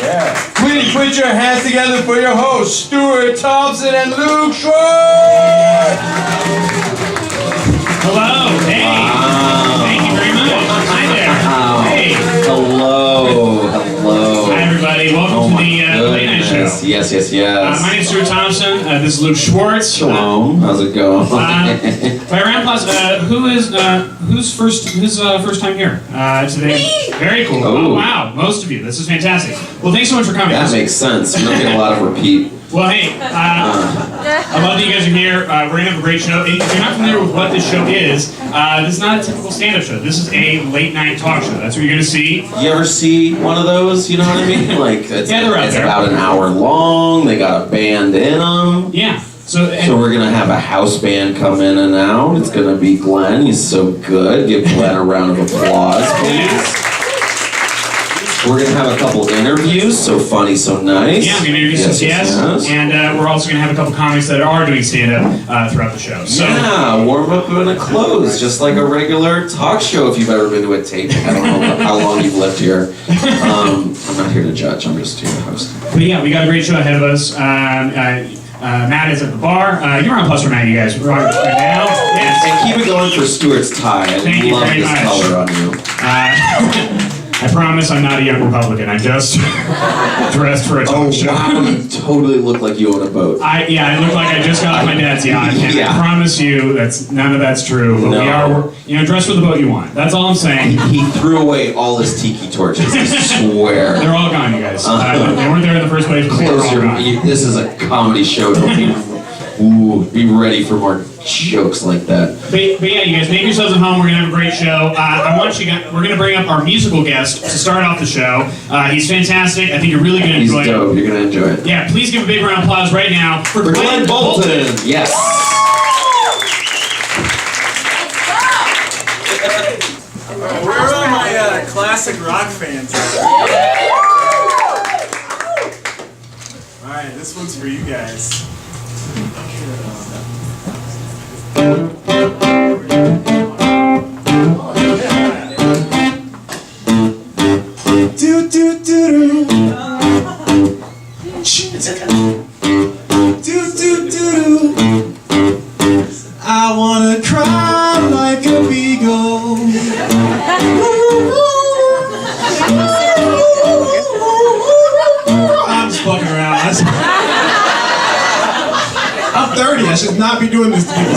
Yeah. Please put your hands together for your hosts, Stuart Thompson and Luke Schwartz. Hello. Hey. Wow. Thank you very much. Hi there. Wow. Hey. Hello. Hello. Hi, everybody. Welcome to the Late Night Show. Yes. My name's Stuart Thompson. This is Luke Schwartz. Shalom. How's it going? By round of applause, who's first time here today? Me. Very cool. Oh, wow, most of you. This is fantastic. Well, thanks so much for coming. That makes sense. We don't get a lot of repeat. Well, hey, I love that you guys are here. We're going to have a great show. If you're not familiar with what this show is, this is not a typical stand-up show. This is a late-night talk show. That's what you're going to see. You ever see one of those? You know what I mean? Like, it's about an hour long. They got a band in them. Yeah. So we're going to have a house band come in and out. It's going to be Glenn. He's so good. Give Glenn a round of applause, please. Yeah. We're going to have a couple interviews, so funny, so nice. Yeah, I'm going to interview some guests, and we're also going to have a couple comics that are doing stand-up throughout the show. So, yeah, warm up and a close, just like a regular talk show if you've ever been to a tape. I don't know how long you've lived here. I'm not here to judge, I'm just here to host. But yeah, we got a great show ahead of us. Matt is at the bar. You're on plus for Matt, you guys. We're on right now. Yes. And keep it going for Stuart's tie. I love this color on you. I promise I'm not a young Republican. I just dressed for a talk show. Wow, you totally look like you own a boat. I look like I just got off my dad's yacht. And I promise you, none of that's true. But we are, dressed for the boat you want. That's all I'm saying. He threw away all his tiki torches, I swear. They're all gone, you guys. They weren't there in the first place. This is a comedy show. Don't be ready for more jokes like that. But yeah, you guys, make yourselves at home. We're gonna have a great show. We're gonna bring up our musical guest to start off the show. He's fantastic. I think you're really gonna enjoy it. He's dope. You're gonna enjoy it. Yeah, please give a big round of applause right now for Glenn Bolton. Yes. Where are all my classic rock fans at? Alright, this one's for you guys. Do do do do. Do do do do. I wanna cry like a beagle. I'm just fucking around. I'm 30. I should not be doing this to people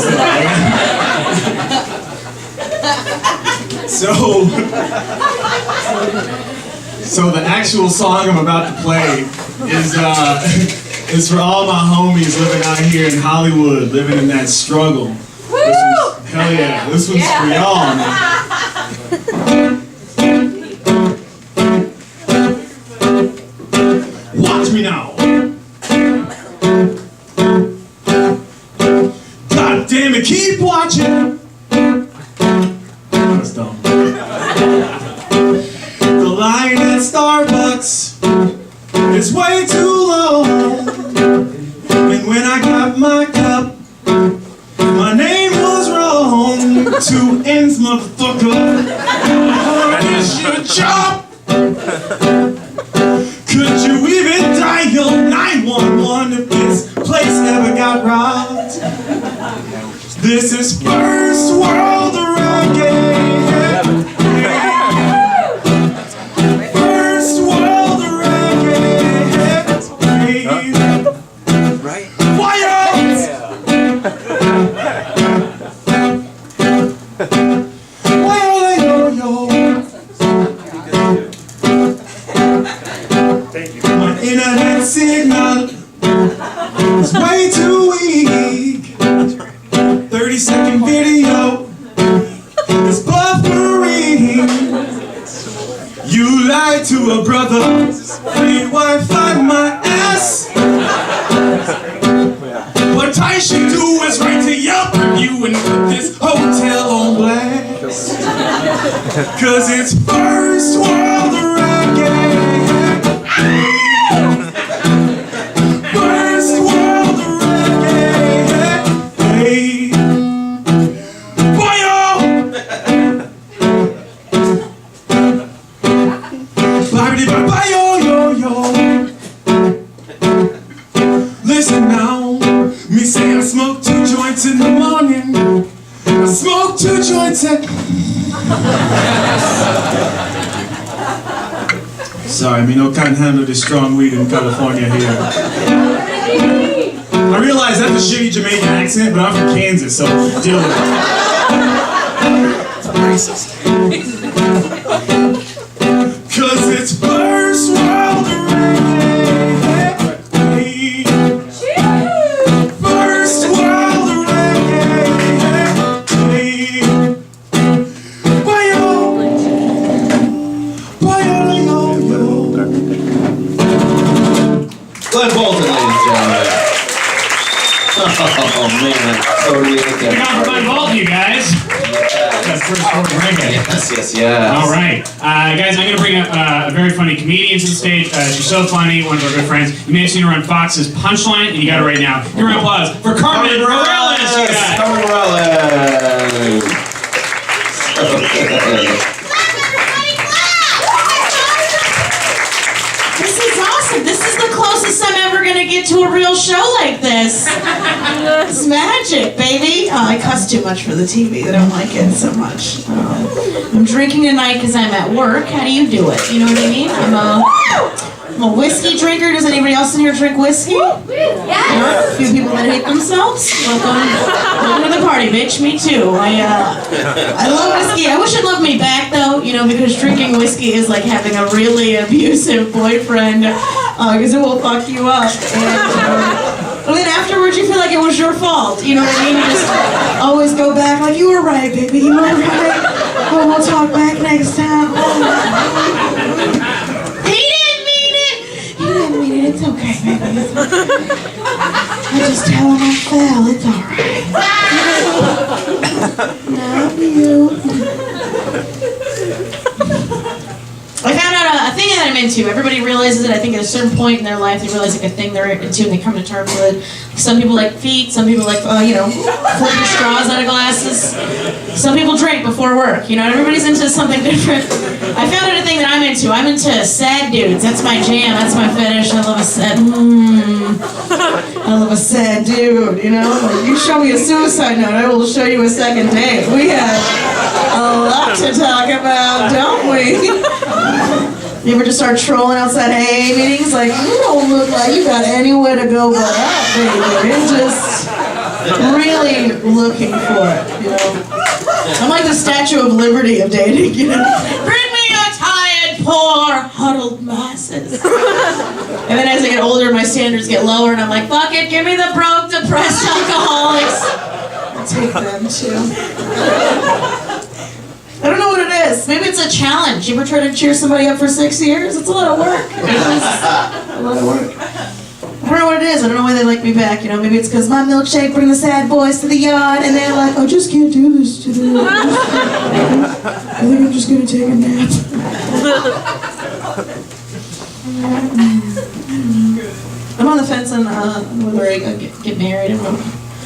still. So the actual song I'm about to play is for all my homies living out here in Hollywood, living in that struggle. Hell yeah, this one's for y'all, man. Watch me now. God damn it, keep watching. That's dumb. The line at Starbucks is way too long. And when I got my cup, my name was wrong. 2 N's, motherfucker. Is your job? Could you even dial 911 if this place ever got robbed? This is first world reggae. First world reggae. Right? My internet signal is way too weak. 30-second video is buffering. You lied to a brother. Free Wi-Fi my ass. What I should do is write to Yelp review and put this hotel on blast. Cause it's first world reggae. First world reggae. Hey. Boyo! Bye-bye-bye-yo-yo-yo. joints at... Sorry, I can't handle this strong weed in California here. I realize that's a shitty Jamaican accent, but I'm from Kansas, so deal with it. Racist. Cause it's first world reggae. First world reggae. Boy-o. Glenn Bolton, ladies and gentlemen. Oh man, totally Good job for Glenn Bolton, you guys. That's first world reggae. Yes. All right. Guys, I'm going to bring up a very funny comedian to the stage. She's so funny, one of our good friends. You may have seen her on Fox's Punchline, and you got it right now. Give her an applause for Carmen Morales, you guys. Carmen Morales. So good. This is awesome. This is the closest I'm ever going to get to a real show like this. It's magic, baby. Oh, I cuss too much for the TV. They don't like it so much. I'm drinking tonight because I'm at work. How do you do it? You know what I mean? I'm a whiskey drinker. Does anybody else in here drink whiskey? Yeah. A few people that hate themselves. Welcome to the party, bitch. Me too. I love whiskey. I wish it loved me back though, because drinking whiskey is like having a really abusive boyfriend, because it will fuck you up. And then afterwards you feel like it was your fault. You know what I mean? You just always go back like, you were right, baby. You were right. Oh, we'll talk back next time. It's okay, baby. It's okay. I just tell him I fell. It's alright. Love you. I found out a thing that I'm into. Everybody realizes it. I think at a certain point in their life, they realize like a thing they're into, and they come to terms with it. Some people like feet. Some people like, flipping straws out of glasses. Some people drink before work. Everybody's into something different. I found out a thing that I'm into. I'm into sad dudes. That's my jam. That's my fetish. I love a sad. I love a sad dude. Like you show me a suicide note, I will show you a second date. We have a lot to talk about, don't we? You ever just start trolling outside AA meetings? Like, you don't look like you got anywhere to go but up, baby. You're just really looking for it, I'm like the Statue of Liberty of dating, Bring me your tired, poor, huddled masses. And then as I get older, my standards get lower, and I'm like, fuck it, give me the broke, depressed alcoholics. I'll take them, too. I don't know what it is. Maybe it's a challenge. You ever try to cheer somebody up for 6 years? It's a lot of work. It is a lot of work. I don't know what it is. I don't know why they like me back. Maybe it's because my milkshake bring the sad boys to the yard, and they're like, I just can't do this today. I think I'm just going to take a nap. I'm on the fence on whether I get married.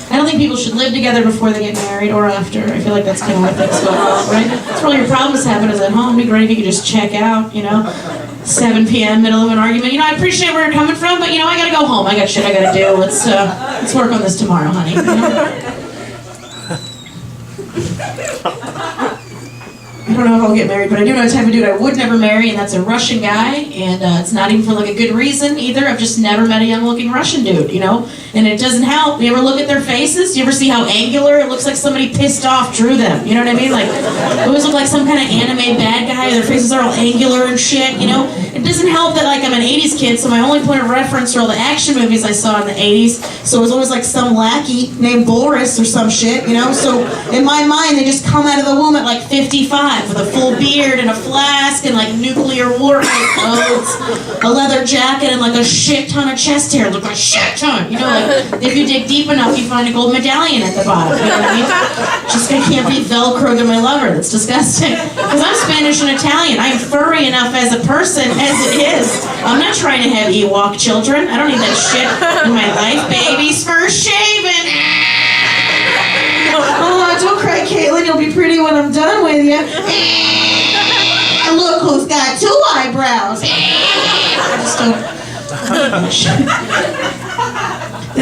I don't think people should live together before they get married or after. I feel like that's kind of where things go wrong, right? That's where all your problems happen is at home. It'd be great if you could just check out, 7 p.m., middle of an argument. I appreciate where you're coming from, but, I gotta go home. I got shit I gotta do. Let's work on this tomorrow, honey. I don't know if I'll get married, but I do know the type of dude I would never marry, and that's a Russian guy, and it's not even for like a good reason either. I've just never met a young-looking Russian dude, and it doesn't help. You ever look at their faces? Do you ever see how angular? It looks like somebody pissed off drew them, you know what I mean? Like, they always look like some kind of anime bad guy. Their faces are all angular and shit, It doesn't help that, like, I'm an 80s kid, so my only point of reference are all the action movies I saw in the 80s, so it was always like some lackey named Boris or some shit, So in my mind, they just come out of the womb at like 55 with a full beard and a flask and like nuclear warhead clothes, a leather jacket, and like a shit ton of chest hair. Look like a shit ton, Like if you dig deep enough, you find a gold medallion at the bottom. You know what I mean? Just I can't be Velcro to my lover. That's disgusting. Because I'm Spanish and Italian. I am furry enough as a person as it is. I'm not trying to have Ewok children. I don't need that shit in my life. Baby's first shaving. Oh, don't cry, Caitlin. You'll be pretty when I'm done with you. And look who's got 2 eyebrows. I just don't.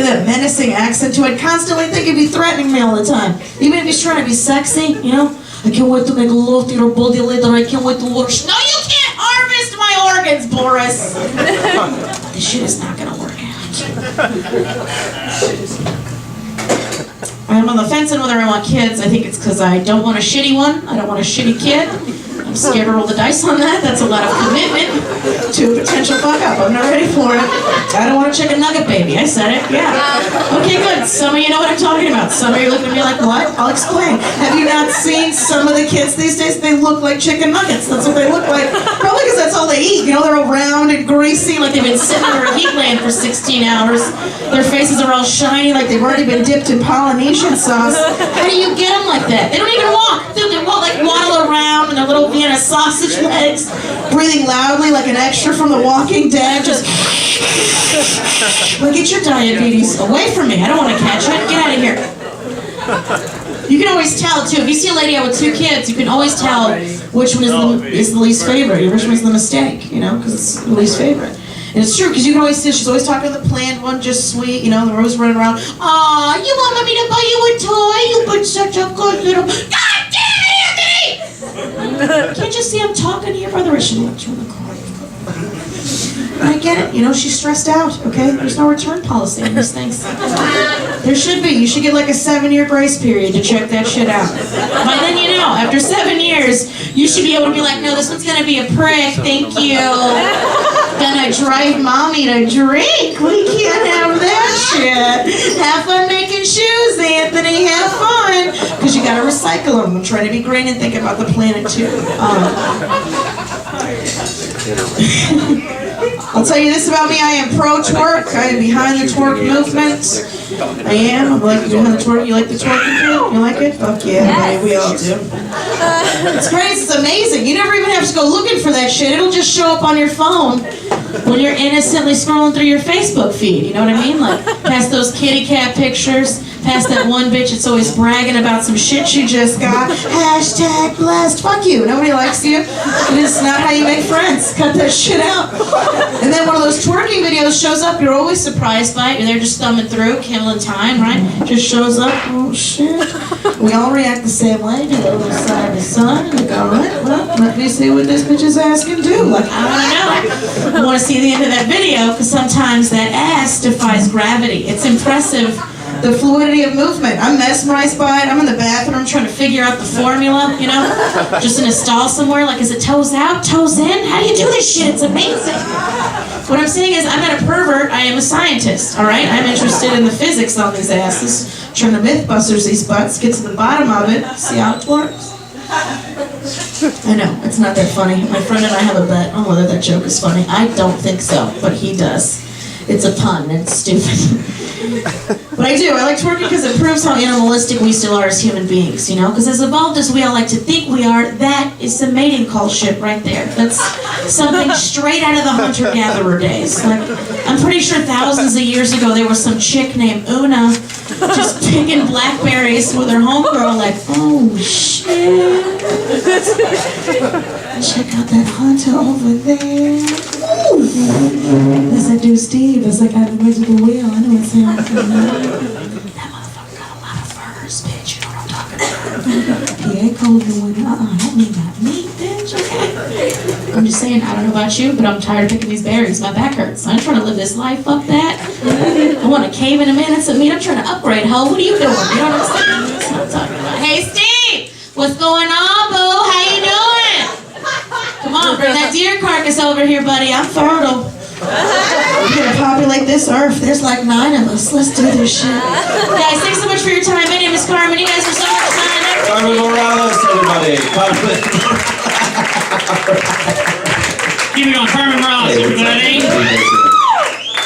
that menacing accent to it, constantly think he'd be threatening me all the time. Even if he's trying to be sexy, you know? I can't wait to make love to your body later. I can't wait to work. No, you can't harvest my organs, Boris. This shit is not gonna work out. I'm on the fence on whether I want kids. I think it's because I don't want a shitty one. I don't want a shitty kid. I'm scared to roll the dice on that. That's a lot of commitment to a potential fuck up. I'm not ready for it. I don't want a chicken nugget baby. I said it. Yeah. Okay, good. Some of you know what I'm talking about. Some of you look at me like, what? I'll explain. Have you not seen some of the kids these days? They look like chicken nuggets. That's what they look like. Probably because that's all they eat. You know, they're all round and greasy, like they've been sitting under a heat lamp for 16 hours. Their faces are all shiny, like they've already been dipped in Polynesian sauce. How do you get them like that? They don't even walk. They walk like waddle around in their little Vienna sausage legs, breathing loudly like an extra from The Walking Dead. Just well, get your diabetes away from me. I don't want to catch it. Get out of here. You can always tell too. If you see a lady out with 2 kids, you can always tell which one is the least favorite, or which one's the mistake. You know, because it's the least favorite. And it's true, because you can always see she's always talking to the planned one, just sweet, you know, the rose running around. Aw, you want mommy to buy you a toy? You've been such a good little. God damn it, Anthony! Can't you see I'm talking to your brother? I should let you in the car. I get it, you know, she's stressed out, okay? There's no return policy on these things. There should be. You should get like a 7-year grace period to check that shit out. By then, you know, after 7 years, you should be able to be like, no, this one's gonna be a prick, thank you. Gonna drive mommy to drink. We can't have that shit. Have fun making shoes, Anthony. Have fun. Because you gotta recycle them. I'm trying to be green and think about the planet too. I'll tell you this about me, I am pro-twerk. I am behind the twerk movement. I am. I'm like behind the twerk. You like the twerking too? You like it? Fuck yeah, buddy. We all do. It's crazy. It's amazing. You never even have to go looking for that shit. It'll just show up on your phone when you're innocently scrolling through your Facebook feed. You know what I mean? Like, past those kitty cat pictures, past that one bitch that's always bragging about some shit she just got. Hashtag blessed. Fuck you. Nobody likes you. It's not how you make friends. Cut that shit out. And then one of those twerking videos shows up. You're always surprised by it. You're there just thumbing through, killing time, right? Just shows up. Oh, shit. We all react the same way. Do a little side to side. Like, all right, well, let me see what this bitch is asking do. Like, I don't know. I want to see the end of that video because sometimes that ass defies gravity. It's impressive. The fluidity of movement. I'm mesmerized by it. I'm in the bathroom trying to figure out the formula, you know? Just in a stall somewhere, like, is it toes out, toes in? How do you do this shit? It's amazing. What I'm saying is, I'm not a pervert, I am a scientist, all right? I'm interested in the physics on these asses, trying to mythbusters these butts, get to the bottom of it, see how it works. I know, it's not that funny. My friend and I have a bet on whether that joke is funny. I don't think so, but he does. It's a pun, it's stupid. But I do. I like twerking because it proves how animalistic we still are as human beings, you know? Because as evolved as we all like to think we are, that is some mating call shit right there. That's something straight out of the hunter-gatherer days. Like, I'm pretty sure thousands of years ago there was some chick named Una just picking blackberries with her homegirl like, oh shit. Check out that hunter over there. That's that dude Steve. That's like out of the magical wheel. I know it's him. That motherfucker got a lot of furs, bitch. You know what I'm talking about. He ain't cold the winter. That mean got meat, bitch. Okay. I'm just saying, I don't know about you, but I'm tired of picking these berries. My back hurts. I'm trying to live this life. Fuck that. I want a cave in a minute. So I'm trying to upgrade. Ho, what are you doing? You know what I'm saying? That's what I'm talking about. Hey, Steve. What's going on, boo? How you doing? Come on, bring that deer carcass over here, buddy. I'm fertile. We're gonna populate this earth. There's like 9 of us. Let's do this shit. Guys, thanks so much for your time. My name is Carmen. You guys are so much fun. Carmen Morales, everybody. Carmen. Keep it going, Carmen Morales, everybody.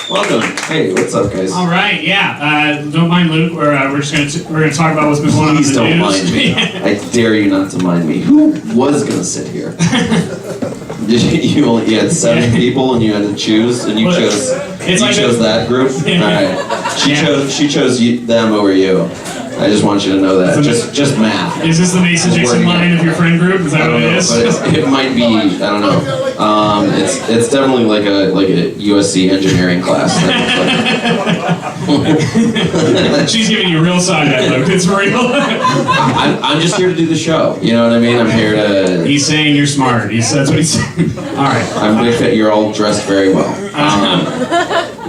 Welcome. Hey, what's up, guys? All right, yeah. Don't mind Luke. We're just gonna talk about what's been going on in the news. Please don't mind me. I dare you not to mind me. Who was gonna sit here? You had 7 people and you had to choose, and you chose that group. Yeah. All right. She chose them over you. I just want you to know that. Just math. Is this the Mason Dixon line of your friend group? Is that what it is? But it might be. I don't know. It's definitely like a USC engineering class. She's giving you real side eye, Luke. It's real. I'm just here to do the show. You know what I mean? I'm here to. He's saying you're smart. That's what he's saying. All right. I'm with that. You're all dressed very well.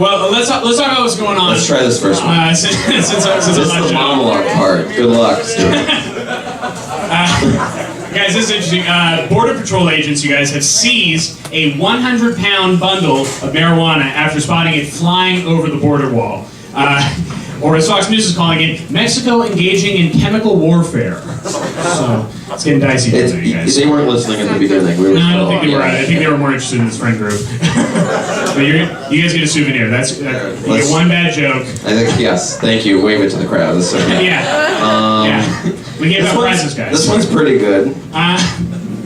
Well, let's talk about what's going on. Let's try this first one. Since This is the monologue part. Good luck, Stuart. Guys, this is interesting. Border Patrol agents, you guys, have seized a 100-pound bundle of marijuana after spotting it flying over the border wall. Or as Fox News is calling it, Mexico engaging in chemical warfare. So, it's getting dicey for you guys. They weren't listening at the beginning. No, I don't think they were. I think they were more interested in this friend group. But you guys get a souvenir. You get one bad joke. I think, yes, thank you. Wave it to the crowd. This is okay. Yeah. We gave out prizes, guys. This one's pretty good.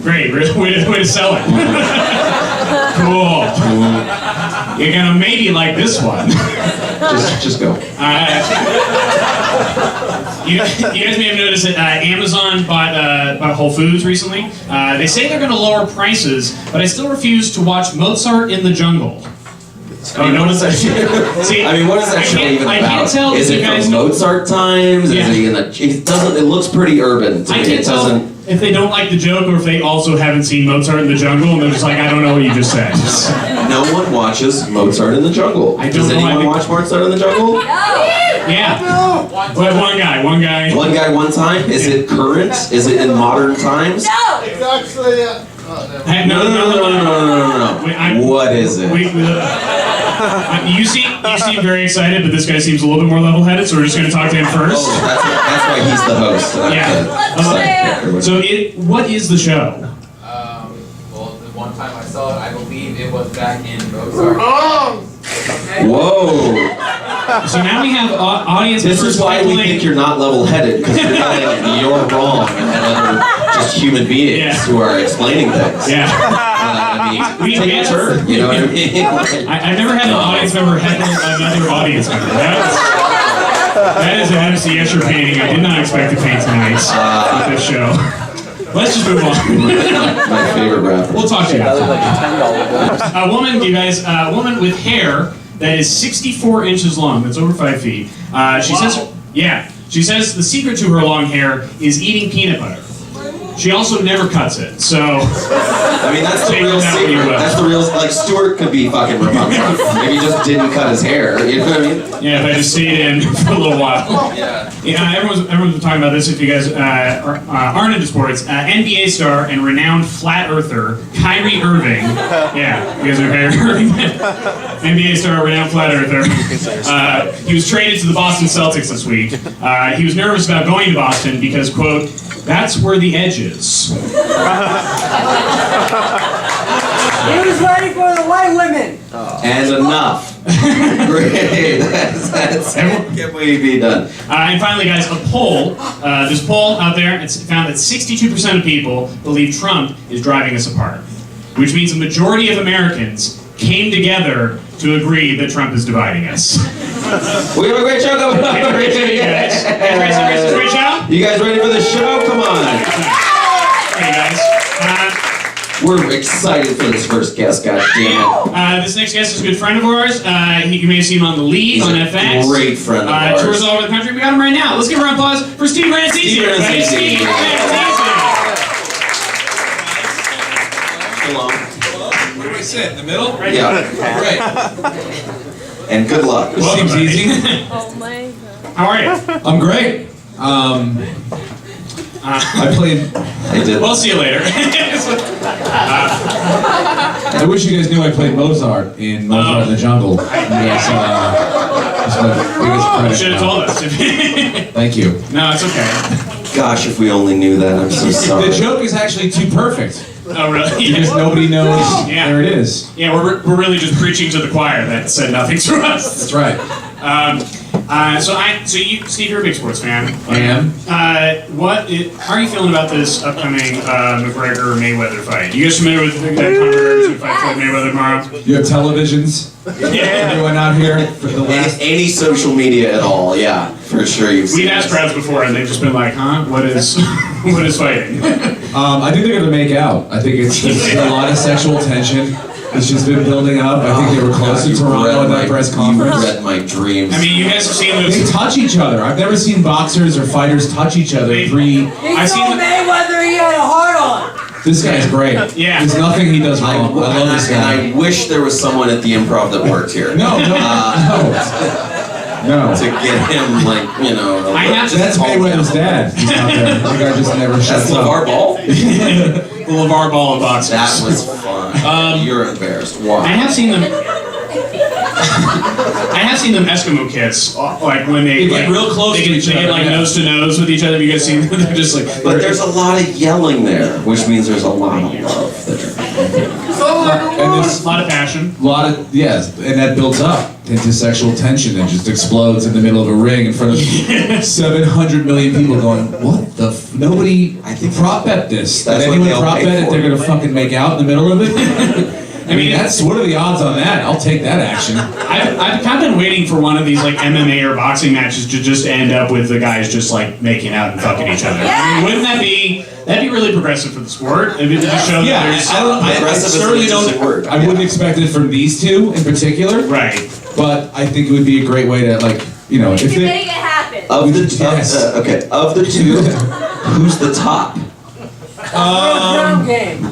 Great. Way to sell it. Cool. You're gonna maybe like this one. Just go. You guys may have noticed that Amazon bought Whole Foods recently. They say they're going to lower prices, but I still refuse to watch Mozart in the Jungle. Oh, no, what is that? See, I mean, what is that show even about? I can't tell. Is it from Mozart times? Yeah. Is it in the? It doesn't. It looks pretty urban to me. I can't tell if they don't like the joke or if they also haven't seen Mozart in the Jungle and they're just like, I don't know what you just said. No one watches Mozart in the Jungle. Does anyone watch Mozart in the Jungle? Yeah. Well, one guy. One guy, one time? Is it current? Is it in modern times? No! It's actually, No. What is it? You seem very excited, but this guy seems a little bit more level-headed, so we're just going to talk to him first. Oh, that's why he's the host. Yeah. So, what is the show? Well, the one time I saw it, I believe it was back in Mozart. Whoa. So now we have audience This members is why we think you're not level-headed, because you're telling you're wrong and other just human beings who are explaining things. Yeah. Take a turn, you know what I mean? I've never had an audience member heckle another audience member. That is an MC Escher painting I did not expect to paint tonight with this show. Let's just move on. My favorite rapper. We'll talk to you after. A woman with hair that is 64 inches long, that's over 5 feet. She says the secret to her long hair is eating peanut butter. She also never cuts it, so... I mean, that's the real secret. That's the real... Like, Stuart could be fucking Rapunzel if he just didn't cut his hair, you know what I mean? Yeah, if I just stayed in for a little while. Yeah. Everyone's been talking about this if you guys aren't into sports. NBA star and renowned flat earther, Kyrie Irving. Yeah, you guys are Kyrie Irving. NBA star, renowned flat earther. He was traded to the Boston Celtics this week. He was nervous about going to Boston because, quote, that's where the edge is. He was ready for the white women. And enough. Great. That's can we be done? And finally, guys, a poll. This poll out there, it's found that 62% of people believe Trump is driving us apart, which means a majority of Americans came together to agree that Trump is dividing us. We have a great show coming up. We have a great show, you guys. Great show? You guys ready for the show? Come on. Hey, guys. We're excited for this first guest, goddammit. This next guest is a good friend of ours. You may have seen him on The Lead on FX. He's a great friend of ours. Tours all over the country. We got him right now. Let's give a round of applause for Steve Rancisi. Steve Hello. Where do I sit? In the middle? Right Yeah. Great. And good luck. This seems easy. Oh my God. How are you? I'm great. I played. I did. We'll see you later. I wish you guys knew I played Mozart in Mozart in the Jungle. That's my biggest credit. You should have told us. Thank you. No, it's okay. Gosh, if we only knew that. I'm so sorry. The joke is actually too perfect. Oh, really? Because nobody knows where it is. Yeah, we're really just preaching to the choir that said nothing to us. That's right. So you, Steve, you're a big sports fan. I am. How are you feeling about this upcoming McGregor-Mayweather fight? You guys familiar with Conor McGregor's gonna fight Floyd Mayweather tomorrow? You have televisions? Yeah. Everyone out here for the last... Any social media at all, yeah, for sure you've seen We've asked this. crowds before, and they've just been like, "Huh? What is, what is fighting?" I think they're gonna make out. I think there's a lot of sexual tension. It's just been building up. I think they were close to Toronto at that press conference. You read my dreams. I mean, you guys have seen They those. touch each other. I've never seen boxers or fighters touch each other He I've seen told the- Mayweather he had a heart on. This guy's great. Yeah. There's nothing he does wrong. I love this guy. And I wish there was someone at the Improv that worked here. No. To get him, like, you know. I have to- That's Mayweather's dad. He's not there. The guy just never That's shuts LeVar up. Ball? The LeVar Ball of boxers. That was fun. You're embarrassed. I Why? have seen them. I have seen them Eskimo kiss, like when they get real close They to get, each they get other, like yeah. nose to nose with each other. Have you guys seen them? They're just like. But there's a lot of yelling there, which means there's a lot of love there. And there's a lot of passion. lot of, yes, and that builds up into sexual tension and just explodes in the middle of a ring in front of 700 million people going, what the nobody, I think prop bet this. that's Did what anyone they'll prop pay bet if for. they're gonna fucking make out in the middle of it? I mean, what are the odds on that? I'll take that action. I've kind of been waiting for one of these like MMA or boxing matches to just end up with the guys just like making out and fucking each other. I mean, wouldn't that'd be really progressive for the sport? I mean, to just show Yeah, that there's I Progressive is an certainly interesting don't. word. I wouldn't expect it from these two in particular, right. but I think it would be a great way to, like, you know, if You can they, make it happen. Of the Yes. okay, of the two, who's the top? Ground game.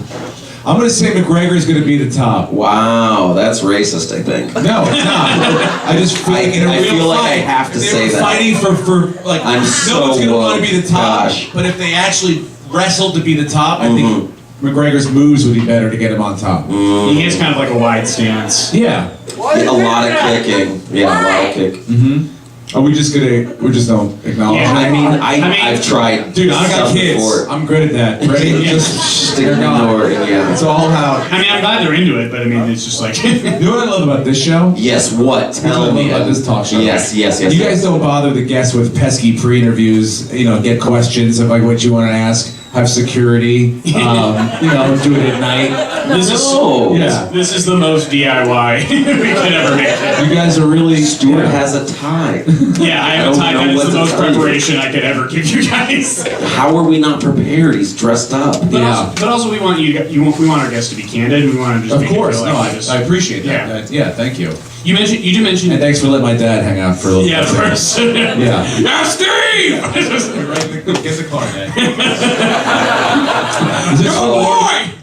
I'm gonna say McGregor's gonna be the top. Wow, that's racist, I think. No, it's not. I just feel like in a I real feel like fight, I have to if they say were that. fighting for like, I'm no so one's gonna want to woke. be the top. Gosh. But if they actually wrestled to be the top, I think McGregor's moves would be better to get him on top. He has kind of like a wide stance. Yeah. A lot of kicking. Yeah, a lot of kick. Are we just don't acknowledge Yeah, it? I mean, I mean, I've tried. Dude, I got stuff kids. before. I'm good at that. Ready? Yeah. Just Stick ignore it, yeah. It's all out. I mean, I'm glad they're into it, but I mean, it's just like. You know what I love about this show? Yes, what? Here's what I Tell love me. about this talk show. Yes. You yes. guys don't bother the guests with pesky pre-interviews. You know, get questions of like what you want to ask. Have security. You know, do it at night. This is No. Yeah. this is the most DIY we could ever make it. You guys are really Stuart has a tie. Yeah, I have a don't time know that is what the to most tell you. preparation I could ever give you guys. How are we not prepared? He's dressed up. But also we want we want our guests to be candid. We want to just Of make it course, feel no, like we just- I appreciate that. Yeah. Yeah, thank you. You do mention. And thanks for letting my dad hang out for a little Yeah, bit. of course. Yeah. Yeah, Steve. Get the car, Dad.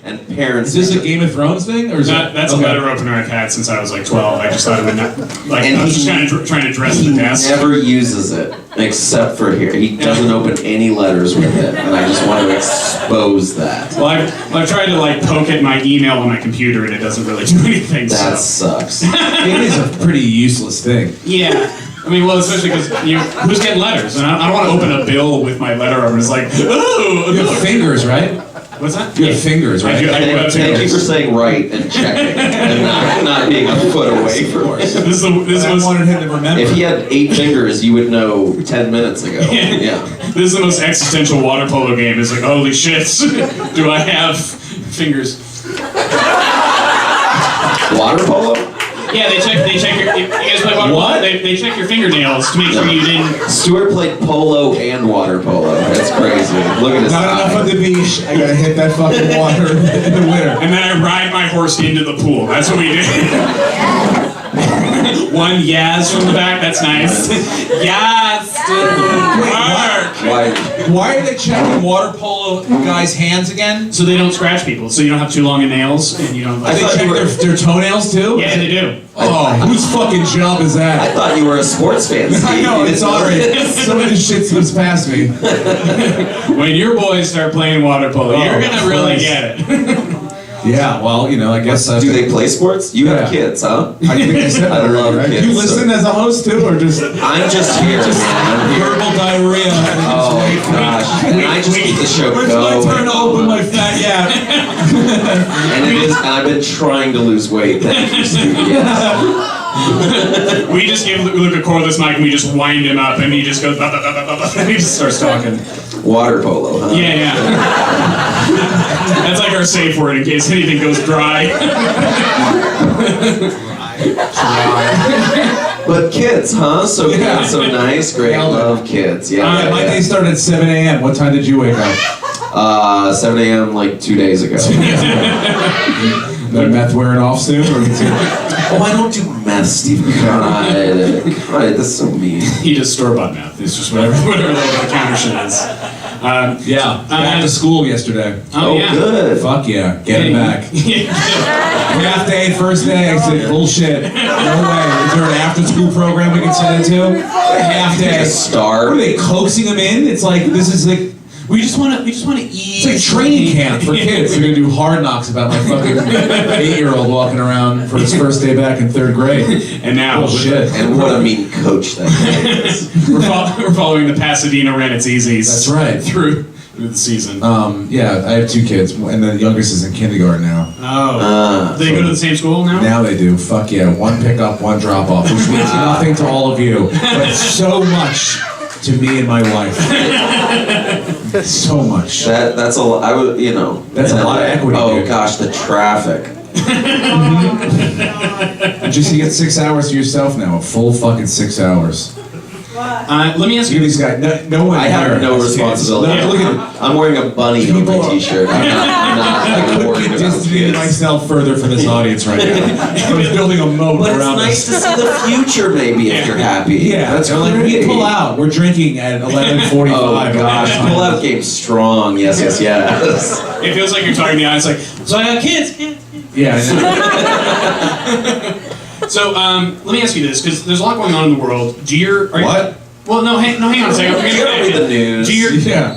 And parents. Is this a Game of Thrones thing, or is That's okay. a letter opener I've had since I was like 12. I just thought it would not like And I was he- just trying to dress He the desk. never uses it except for here. He doesn't open any letters with it, and I just want to expose that. Well, I've tried to like poke at my email on my computer and it doesn't really do anything. That So. sucks. It is a pretty useless thing. Yeah. I mean, well, especially because who's getting letters, and I don't want to open a bill with my letter over. It's like, oh, You have fingers, right? what's that? You have fingers, right? I do have Thank you fingers. for saying right and checking, and not being a foot away from it. This I was wanted him to remember. If he had 8 fingers, you would know 10 minutes ago. Yeah. this is the most existential water polo game. It's like, holy shit, do I have fingers? Water polo? Yeah, they check your. You guys play water polo? They check your fingernails to make sure you didn't. Stuart played polo and water polo. That's crazy. Look at his Not enough eye. on the beach. I gotta hit that fucking water in the winter. And then I ride my horse into the pool. That's what we did. One yas from the back. That's nice. Yas. Mark. Why? Why are they checking water polo guys' hands again? So they don't scratch people. So you don't have too long of nails, and you don't. I They thought check you were- their toenails too? Yeah, they do. Oh, whose fucking job is I that? thought you were a sports fan. Steve. I know, You it's didn't know alright. this? Some of this shit slips past me. When your boys start playing water polo, Oh, you're gonna really Christ. get it. Yeah, well, you know, I guess. Do they play sports? You have Yeah. kids, huh? I think I said that I love already, right? kids, You listen so- as a host too, or just I'm just here, man. I'm here. verbal diarrhea? Oh gosh, and I just keep the show When's my turn to going. open my fat yap? And it is, and I've been trying to lose weight. Thank you, Steve. Yes. We just give Luke a cordless mic and we just wind him up and he just goes, bah, bah, bah, bah, bah, bah, and he just starts talking. Water polo, huh? Yeah. That's like our safe word in case anything goes dry. But kids, huh? So Yeah. so nice, great, love kids. Yeah. My day started at 7 a.m. What time did you wake up? 7 a.m. like 2 days ago. The meth wearing off soon? Or Oh, I don't do meth, Stephen. God, that's so mean. He does store-bought meth. It's just whatever the counter shit is. yeah, back to school yesterday. Oh, yeah. Good. Fuck yeah, get it back. Half day, first day, I said, bullshit. No way. Is there an after school program we can send it to? Half day. A star. What are they coaxing them in? It's like, this is like, We just want to ease. it's like training camp for kids. They're gonna do hard knocks about my fucking 8-year-old walking around for his first day back in 3rd grade. And now, Bullshit. And what a mean coach that is. we're following the Pasadena Ren-It's Easies. That's right. Through the season. Yeah, I have 2 kids, and the youngest is in kindergarten now. Oh. Do they go to the same school now? Now they do. Fuck yeah. 1 pickup, 1 drop off, which means nothing to all of you, but so much to me and my wife. So much. That's a lot. I would, That's a lot of equity, Oh dude. gosh, the traffic. Just you get 6 hours to yourself now. A full fucking 6 hours. Let me ask Look you at these guys. No one I have here no has kids. responsibility. No, look at I'm wearing a bunny on People my are- t-shirt. I'm I not couldn't worried be about distancing kids. myself further from this audience right now. I was building a moat But it's around nice us. to see the future, maybe, if you're happy. Yeah, That's they're like, we great. pull out. We're drinking at 11:45. Oh gosh, pull out game strong. Yes. It feels like you're talking to the audience, like, so I got kids. Yeah. I know. So, let me ask you this, because there's a lot going on in the world. What? Well, no, hang on a second. We're You gotta read the news. Do your Yeah.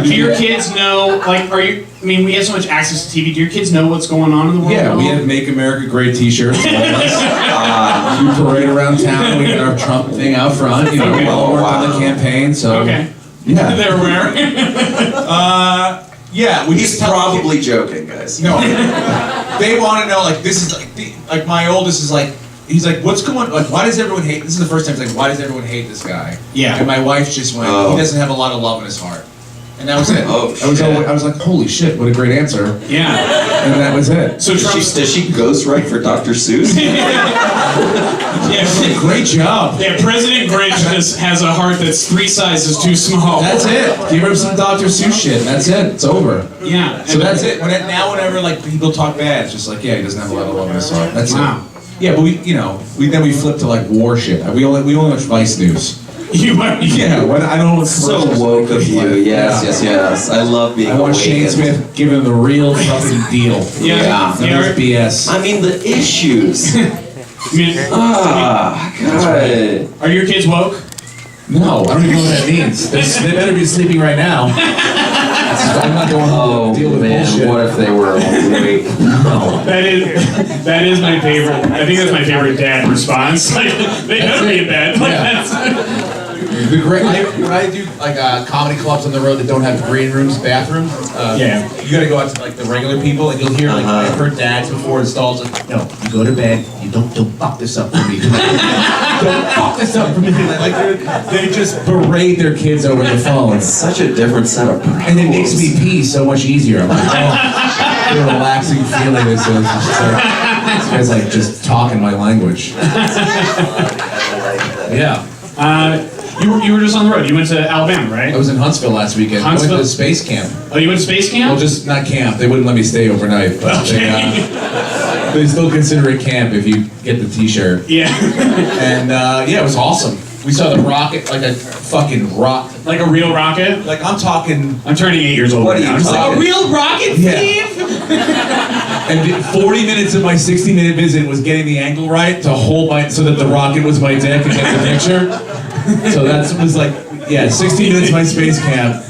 do your kids know? Like, we have so much access to TV. Do your kids know what's going on in the world? Yeah, at we all? have Make America Great t-shirts. We parade around town. We got our Trump thing out front. You know, Okay. well worked on the campaign. So Okay. yeah. They're aware. Yeah, we He's probably joking, guys. No, they want to know. Like this is like my oldest is like. He's like, what's going? Like, why does everyone hate? This is the first time he's like, why does everyone hate this guy? Yeah. And my wife just went, Oh. he doesn't have a lot of love in his heart, and that was it. Oh, I was shit. like, holy shit, what a great answer, Yeah. and that was it. So Does Trump's she ghostwrite for Dr. Seuss? yeah. Great job. Yeah, President Grinch just has a heart that's 3 sizes too small. That's it. Give him some Dr. Seuss shit. That's it. It's over. Yeah. So that's it. Whenever like people talk bad, it's just like, yeah, he doesn't have a lot of love in his heart. That's Wow. it. Yeah, but we flip to like war shit. We only watch Vice News. You might. Yeah, I don't know what's So woke of you. Yes. I love being I want Shane awakened. Smith giving the real fucking deal. Yeah. None of this BS. I mean, the issues. I mean, God. are your kids woke? No, I don't even know what that means. They better be sleeping right now. I'm not going home to deal with bullshit. What if they were awake? No. That is my favorite. I think that's my favorite dad response. Like, they better be in bed. Like, Yeah. The great, when I do like comedy clubs on the road that don't have green rooms, bathrooms, Yeah. you gotta go out to like the regular people and you'll hear like I've heard dads before installed like, no, you go to bed, you don't fuck this up for me. Don't fuck this up for me. Like they just berate their kids over the phone. Such a different set of rules. And it makes me pee so much easier. I'm like, oh, what a relaxing feeling this is. It's just like, this guy's like just talking my language. Yeah. You were just on the road. You went to Alabama, right? I was in Huntsville last weekend. I Huntsville? went to space camp. Oh, you went to space camp? Well, just not camp. They wouldn't let me stay overnight, but they still consider it camp if you get the T-shirt. Yeah. And yeah, it was awesome. We saw the rocket, like a fucking rock. Like a real rocket? Like I'm talking. I'm turning 8 years old What right are now. you I'm just like, talking? a real rocket, Yeah. Steve? And 40 minutes of my 60-minute visit was getting the angle right to hold so that the rocket was my dick and get the picture. So that was like, yeah, 60 minutes of my space camp.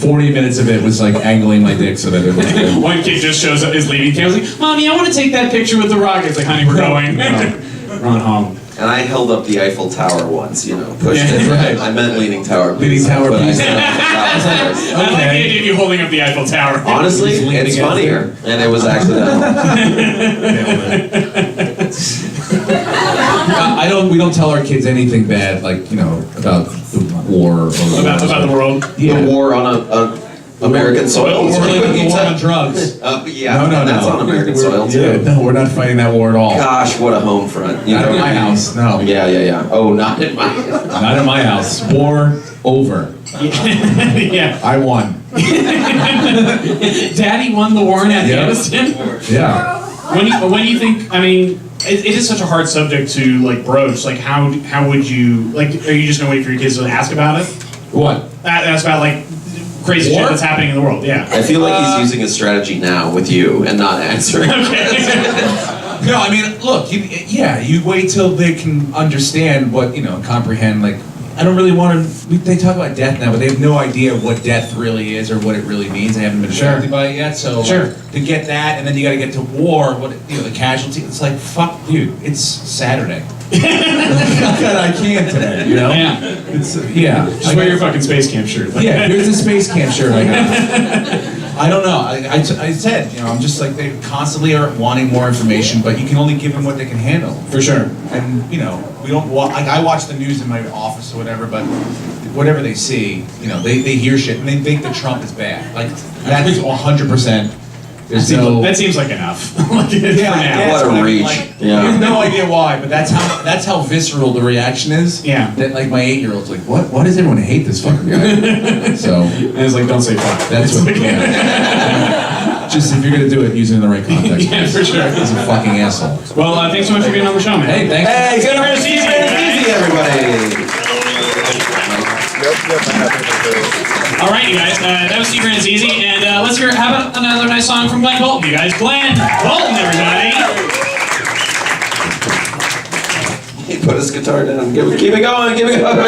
40 minutes of it was like angling my dick so that it was good. One kid just shows up, is leaving camp. He's like, Mommy, I want to take that picture with the rockets. Like, honey, we're going. Run home. And I held up the Eiffel Tower once, pushed Yeah, it. right. I meant Leaning Tower. Leaning Tower but I piece. said Eiffel Tower. I like the idea of you holding up the Eiffel Tower. Honestly, Just leaning it's against funnier, and it was accidental. We don't tell our kids anything bad, like, you know, about the war or About the world. Yeah. The war on American soil. Or like the war on drugs. Yeah, No. that's on American soil too. Yeah, no, we're not fighting that war at all. Gosh, what a home front. You Not know in what my I mean? house, no. Yeah. Oh, not in my Not in my house. War over. Yeah. I won. Daddy won the war in Afghanistan. Yeah. When do you think? I mean, it is such a hard subject to like broach. Like, how would you like? Are you just gonna wait for your kids to ask about it? What? That's about like crazy War? shit that's happening in the world. Yeah. I feel like he's using a strategy now with you and not answering. No, I mean, look, you wait till they can understand what, you know, comprehend, like, I don't really want to, they talk about death now, but they have no idea what death really is or what it really means. They haven't been affected by it yet, so Sure. to get that, and then you got to get to war, what, you know, the casualty, it's like, fuck, dude, it's Saturday. I can't today, you know? Yeah. It's, yeah. Just wear your fucking space camp shirt. Yeah, here's the space camp shirt I got. I don't know. I said, you know, I'm just like, they constantly are wanting more information, but you can only give them what they can handle. For sure. And, you know, we don't, like, I watch the news in my office or whatever, but whatever they see, you know, they hear shit and they think that Trump is bad. Like, that is 100%. There's no... That seems like enough. Like, for now. that's What a I mean, reach. like, Yeah. You have no idea why, but that's how visceral the reaction is. Yeah. That, like, my 8-year-old's like, what? Why does everyone hate this fucking guy? So... And it's like, don't say fuck. That's what. Yeah. Just if you're gonna do it, use it in the right context. Yeah, for sure. He's a fucking asshole. Well, thanks so much for being on the show, man. Hey, thanks. Hey, good to see you. easy, everybody. All right, you guys. That was Super and Easy, and let's hear. How about another nice song from Glenn Bolton, you guys? Glenn Bolton, everybody. He put his guitar down. Keep it going. Keep it going.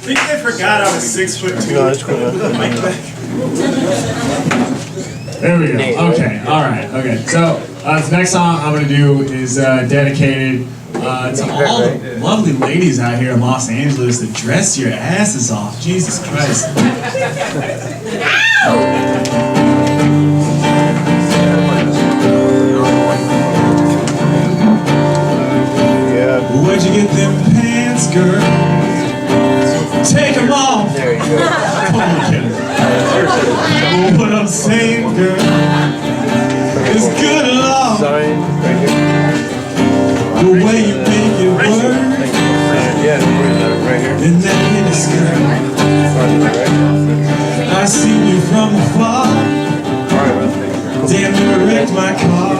I think they forgot I was 6'2". No, it's cool. There we go. Okay, all right, okay. So this next song I'm gonna do is dedicated to all the lovely ladies out here in Los Angeles that dress your asses off. Jesus Christ. Where'd you get them pants, girl? Take them off. There you go. What I'm saying, girl, is good love. The way you make it work. In that miniskirt. I seen you from afar. Damn, you wrecked my car.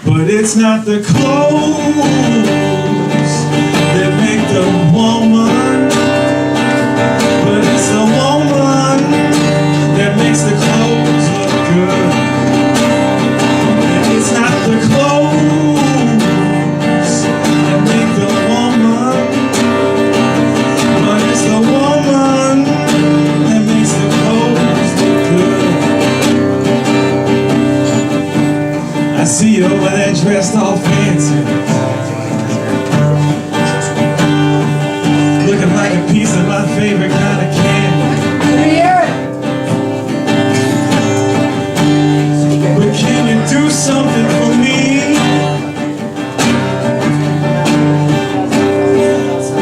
But it's not the clothes that make the woman, but it's the woman that makes the clothes look good. And it's not the clothes that make the woman, but it's the woman that makes the clothes look good. I see you over there dressed all fancy, looking like a piece of my favorite kind of candy. But can you do something for me?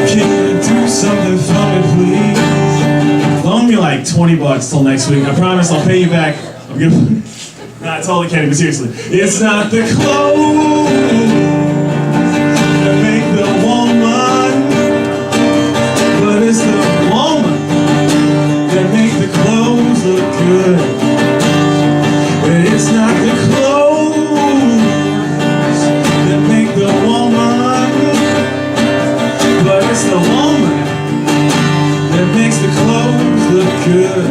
Can you do something for me, please? Loan me like $20 till next week. I promise I'll pay you back. I'm gonna... Nah, it's totally kidding, but seriously. It's not the clothes that make the woman, but it's the woman that make the clothes look good. But it's not the clothes that make the woman, but it's the woman that makes the clothes look good.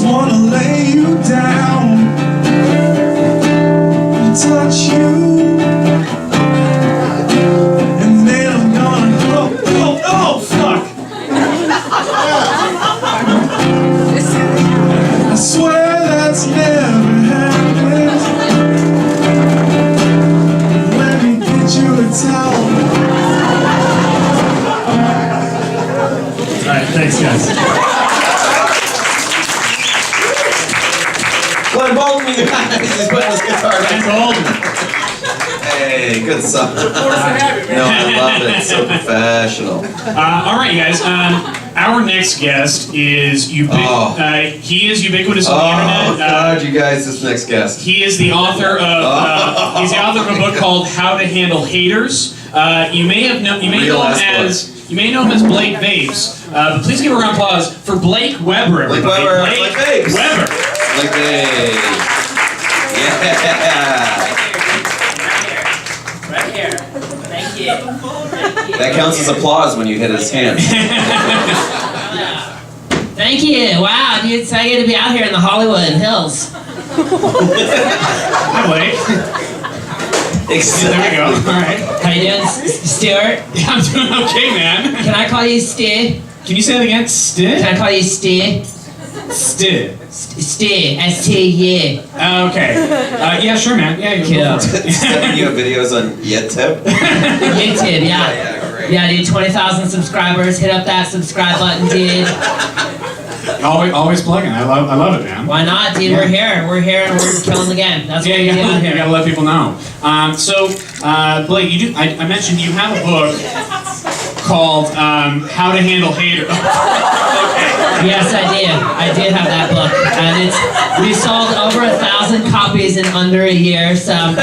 Wanna lay you down and touch you. Hey, good stuff. Forced to have it, man. No, I love it. So professional. All right, you guys. Our next guest is he is ubiquitous on the Oh internet. God, you guys, this next guest. He is the author of he's the author of a book called How to Handle Haters. You may know him as Blake Vapes. But please give a round of applause for Blake Weber. Blake Everybody. Weber, Blake Vapes. Weber. Like, hey. Yeah. Right here. Thank you. That counts as applause when you hit his hand. Thank you. Wow, dude, so I get to be out here in the Hollywood Hills. Hi, Blake. There we go. All right. How you doing, Stuart? Yeah, I'm doing okay, man. Can I call you Stu? Can you say that again? Can I call you Stu? Stu. Stu. S-T-U. Okay. Yeah, sure, man. Yeah, you Cool. Sending you videos on YouTube. YouTube, yeah. Yeah, great. Yeah, dude, 20,000 subscribers. Hit up that subscribe button, dude. Always plugging. I love it, man. Why not, dude? Yeah. We're here. We're here and we're killing the game. That's what we do You here. gotta let people know. Blake, you do. I mentioned you have a book called How to Handle Haters. Yes, I do. I did have that book, and we sold over 1,000 copies in under a year. So I'm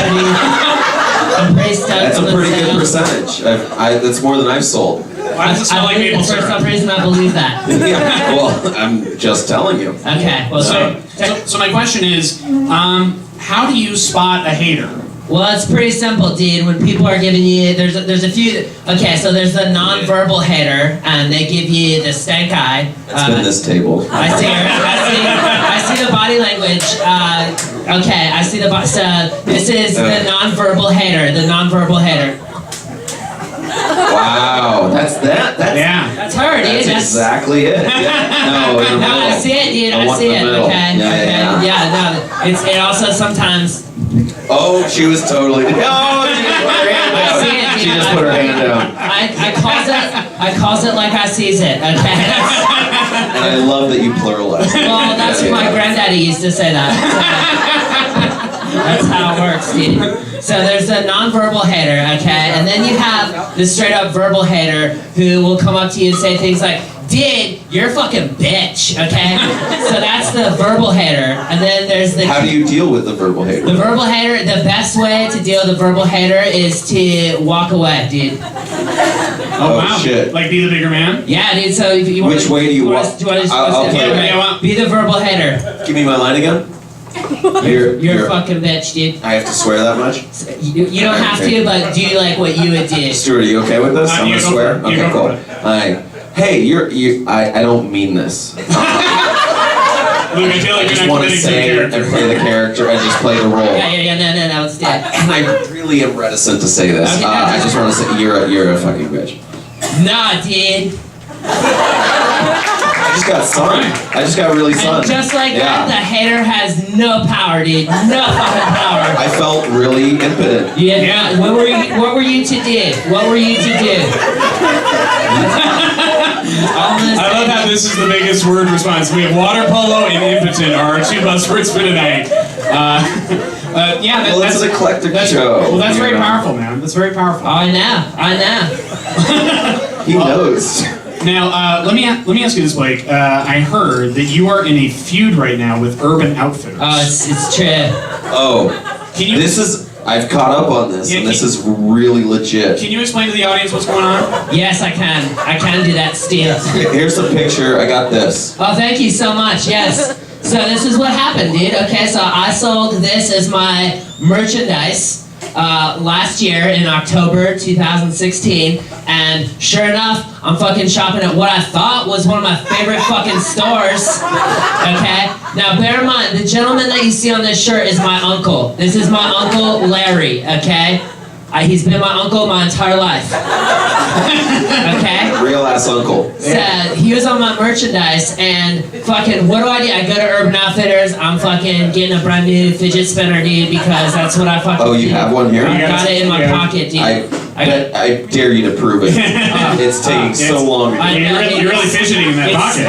pretty stoked. That's a on the pretty good sales. percentage. That's more than I've sold. Why does it smell like maple For some syrup? reason, I believe that. Yeah, well, I'm just telling you. Okay. Well, So my question is, how do you spot a hater? Well, it's pretty simple, dude. When people are giving you, there's a few. Okay, so there's the non-verbal hater, and they give you the stank eye. It's been this table. I see the body language. Okay, I see the body. So this is the non-verbal hater. The non-verbal hater. Wow, that's Yeah. That's her, dude. That's exactly it. Yeah. No, in the No, I middle. see it, dude. I I want see the it. middle. Okay. Yeah, Okay. yeah, Yeah. No. It also sometimes. Oh, she was totally. Oh, she just put her hand I see it, down. dude. She just put her hand down. I calls it like I sees it. Okay. And I love that you pluralize. Well, that's what my granddaddy used to say that. That's how it works, dude. So there's a non-verbal hater, okay? And then you have the straight-up verbal hater who will come up to you and say things like, dude, you're a fucking bitch, okay? So that's the verbal hater. And then there's the... How do you deal with the verbal The hater? verbal hater, the best way to deal with the verbal hater is to walk away, dude. Oh, Wow. shit. Like be the bigger man? Yeah, dude, so if you want Which way do you walk? Do you want to I'll play it. Yeah, Be the verbal hater. Give me my line again. You're a fucking bitch, dude. I have to swear that much? You don't have to, but do like what you would do. Stuart, are you okay with this? I'm you gonna go swear. for it. You Okay, go cool. for it. Hi. Hey, I don't mean this. Luke, I feel I like just you're not want to committing to the say and character. play the character. I just play the role. No, it's dead. And I really am reticent to say this. Okay, I just want to say you're a fucking bitch. Nah, dude. I just got sunned. I just got really sunned. And just like Yeah. that, the hater has no power, dude. No fucking power. I felt really impotent. Yeah. What were you to do? What were you to do? I love how this is the biggest word response. We have water polo and impotent are our two buzzwords for tonight. Yeah, Well, it's an eclectic show. Well, that's you very know. powerful, man. That's very powerful. I know. He knows. Now, let me ask you this, Blake. I heard that you are in a feud right now with Urban Outfitters. Oh, it's true. Oh, Can you I've caught up on this, Yeah, and this is really legit. can you explain to the audience what's going on? Yes, I can. I can do that, Steve. Here's a picture. I got this. Oh, thank you so much. Yes. So this is what happened, dude. Okay, so I sold this as my merchandise last year in October 2016, and sure enough, I'm fucking shopping at what I thought was one of my favorite fucking stores. Okay? Now, bear in mind, the gentleman that you see on this shirt is my uncle. This is my uncle Larry, okay? He's been my uncle my entire life. Okay? Real ass uncle. So he was on my merchandise, and fucking, what do? I go to Urban Outfitters. I'm fucking getting a brand new fidget spinner, dude, because that's what I fucking Oh, you do. have one here? I got it in my pocket, dude. But I dare you to prove it. It's taking so long. Yeah, you're really fidgeting in that pocket.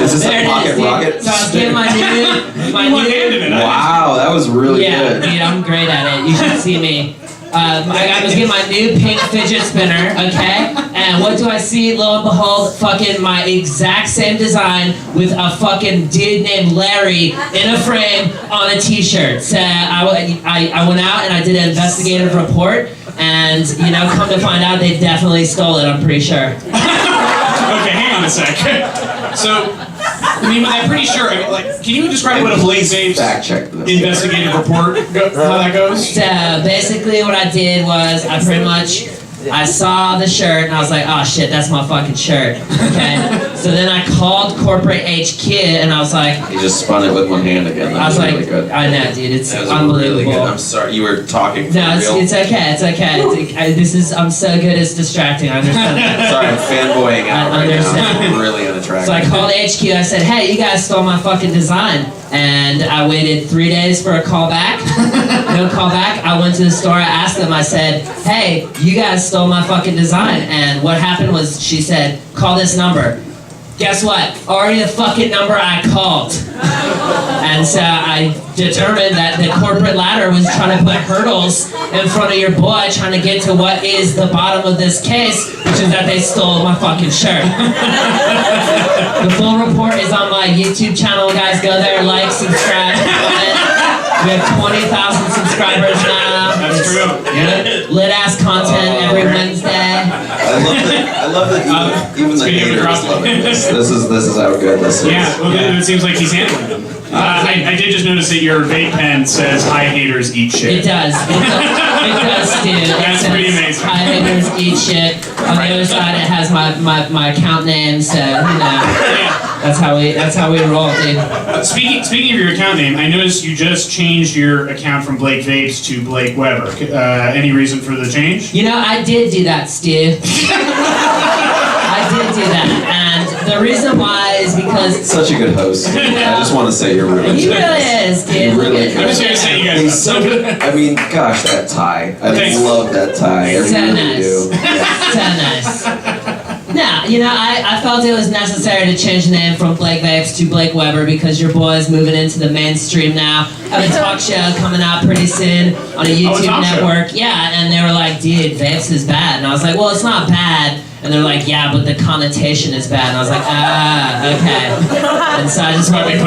Is this There a it pocket is, dude. rocket? So I was getting my new, One-handed it. Wow, that was really yeah, good. dude, I'm great at it. You should see me. I was getting my new pink fidget spinner, okay? And what do I see? Lo and behold, fucking my exact same design with a fucking dude named Larry in a frame on a t-shirt. So I went out and I did an investigative report, and, you know, come to find out they definitely stole it, I'm pretty sure. Okay, hang on a sec. So, I mean, I'm pretty sure. I mean, like, can you describe what a Blaze Apes Fact check this. investigative report how that goes? So basically what I did was I saw the shirt and I was like, oh shit, that's my fucking shirt. Okay. So then I called corporate HQ and I was like, You just spun it with one hand again. That I was was like, really good. I know, dude, it's That was unbelievable. really good. I'm sorry, you were talking for No, real. it's okay, it's okay. I'm so good, it's distracting. I understand that. Sorry, I'm fanboying out I right now. understand. It's really unattractive. So I called HQ. I said, "Hey, you guys stole my fucking design." And I waited 3 days for a call back. No call back. I went to the store. I asked them. I said, "Hey, you guys stole my fucking design." And what happened was, she said, "Call this number." Guess what? Already the fucking number I called. And so I determined that the corporate ladder was trying to put hurdles in front of your boy, trying to get to what is the bottom of this case, which is that they stole my fucking shirt. The full report is on my YouTube channel, guys. Go there, like, subscribe, comment. We have 20,000 subscribers now. That's true. Lit ass content every Wednesday. I love that even the Speaking of haters dropping. love it. This is how good this is. Yeah, well, it seems like he's handling them. I did just notice that your vape pen says "Hi haters, eat shit." It does. It does, dude. That's pretty amazing. Hi haters, eat shit. On the other side, it has my account name, so you know. That's how we roll, dude. Speaking of your account name, I noticed you just changed your account from Blake Vapes to Blake Weber. Any reason for the change? You know, I did do that, Stu. I did do that, and the reason why is because Such a good host. I just want to say you're really he good. really is, dude. He really Look good. I'm just gonna say you guys. He's so good. I mean, gosh, that tie. I Thanks. love that tie. I So really nice. do. So nice. No, you know, I felt it was necessary to change the name from Blake Vapes to Blake Weber because your boy's moving into the mainstream now. Have a talk show coming out pretty soon on a YouTube talk show. network. Yeah, and they were like, dude, Vapes is bad. And I was like, well, it's not bad. And they're like, yeah, but the connotation is bad. And I was like, okay. And so I just went with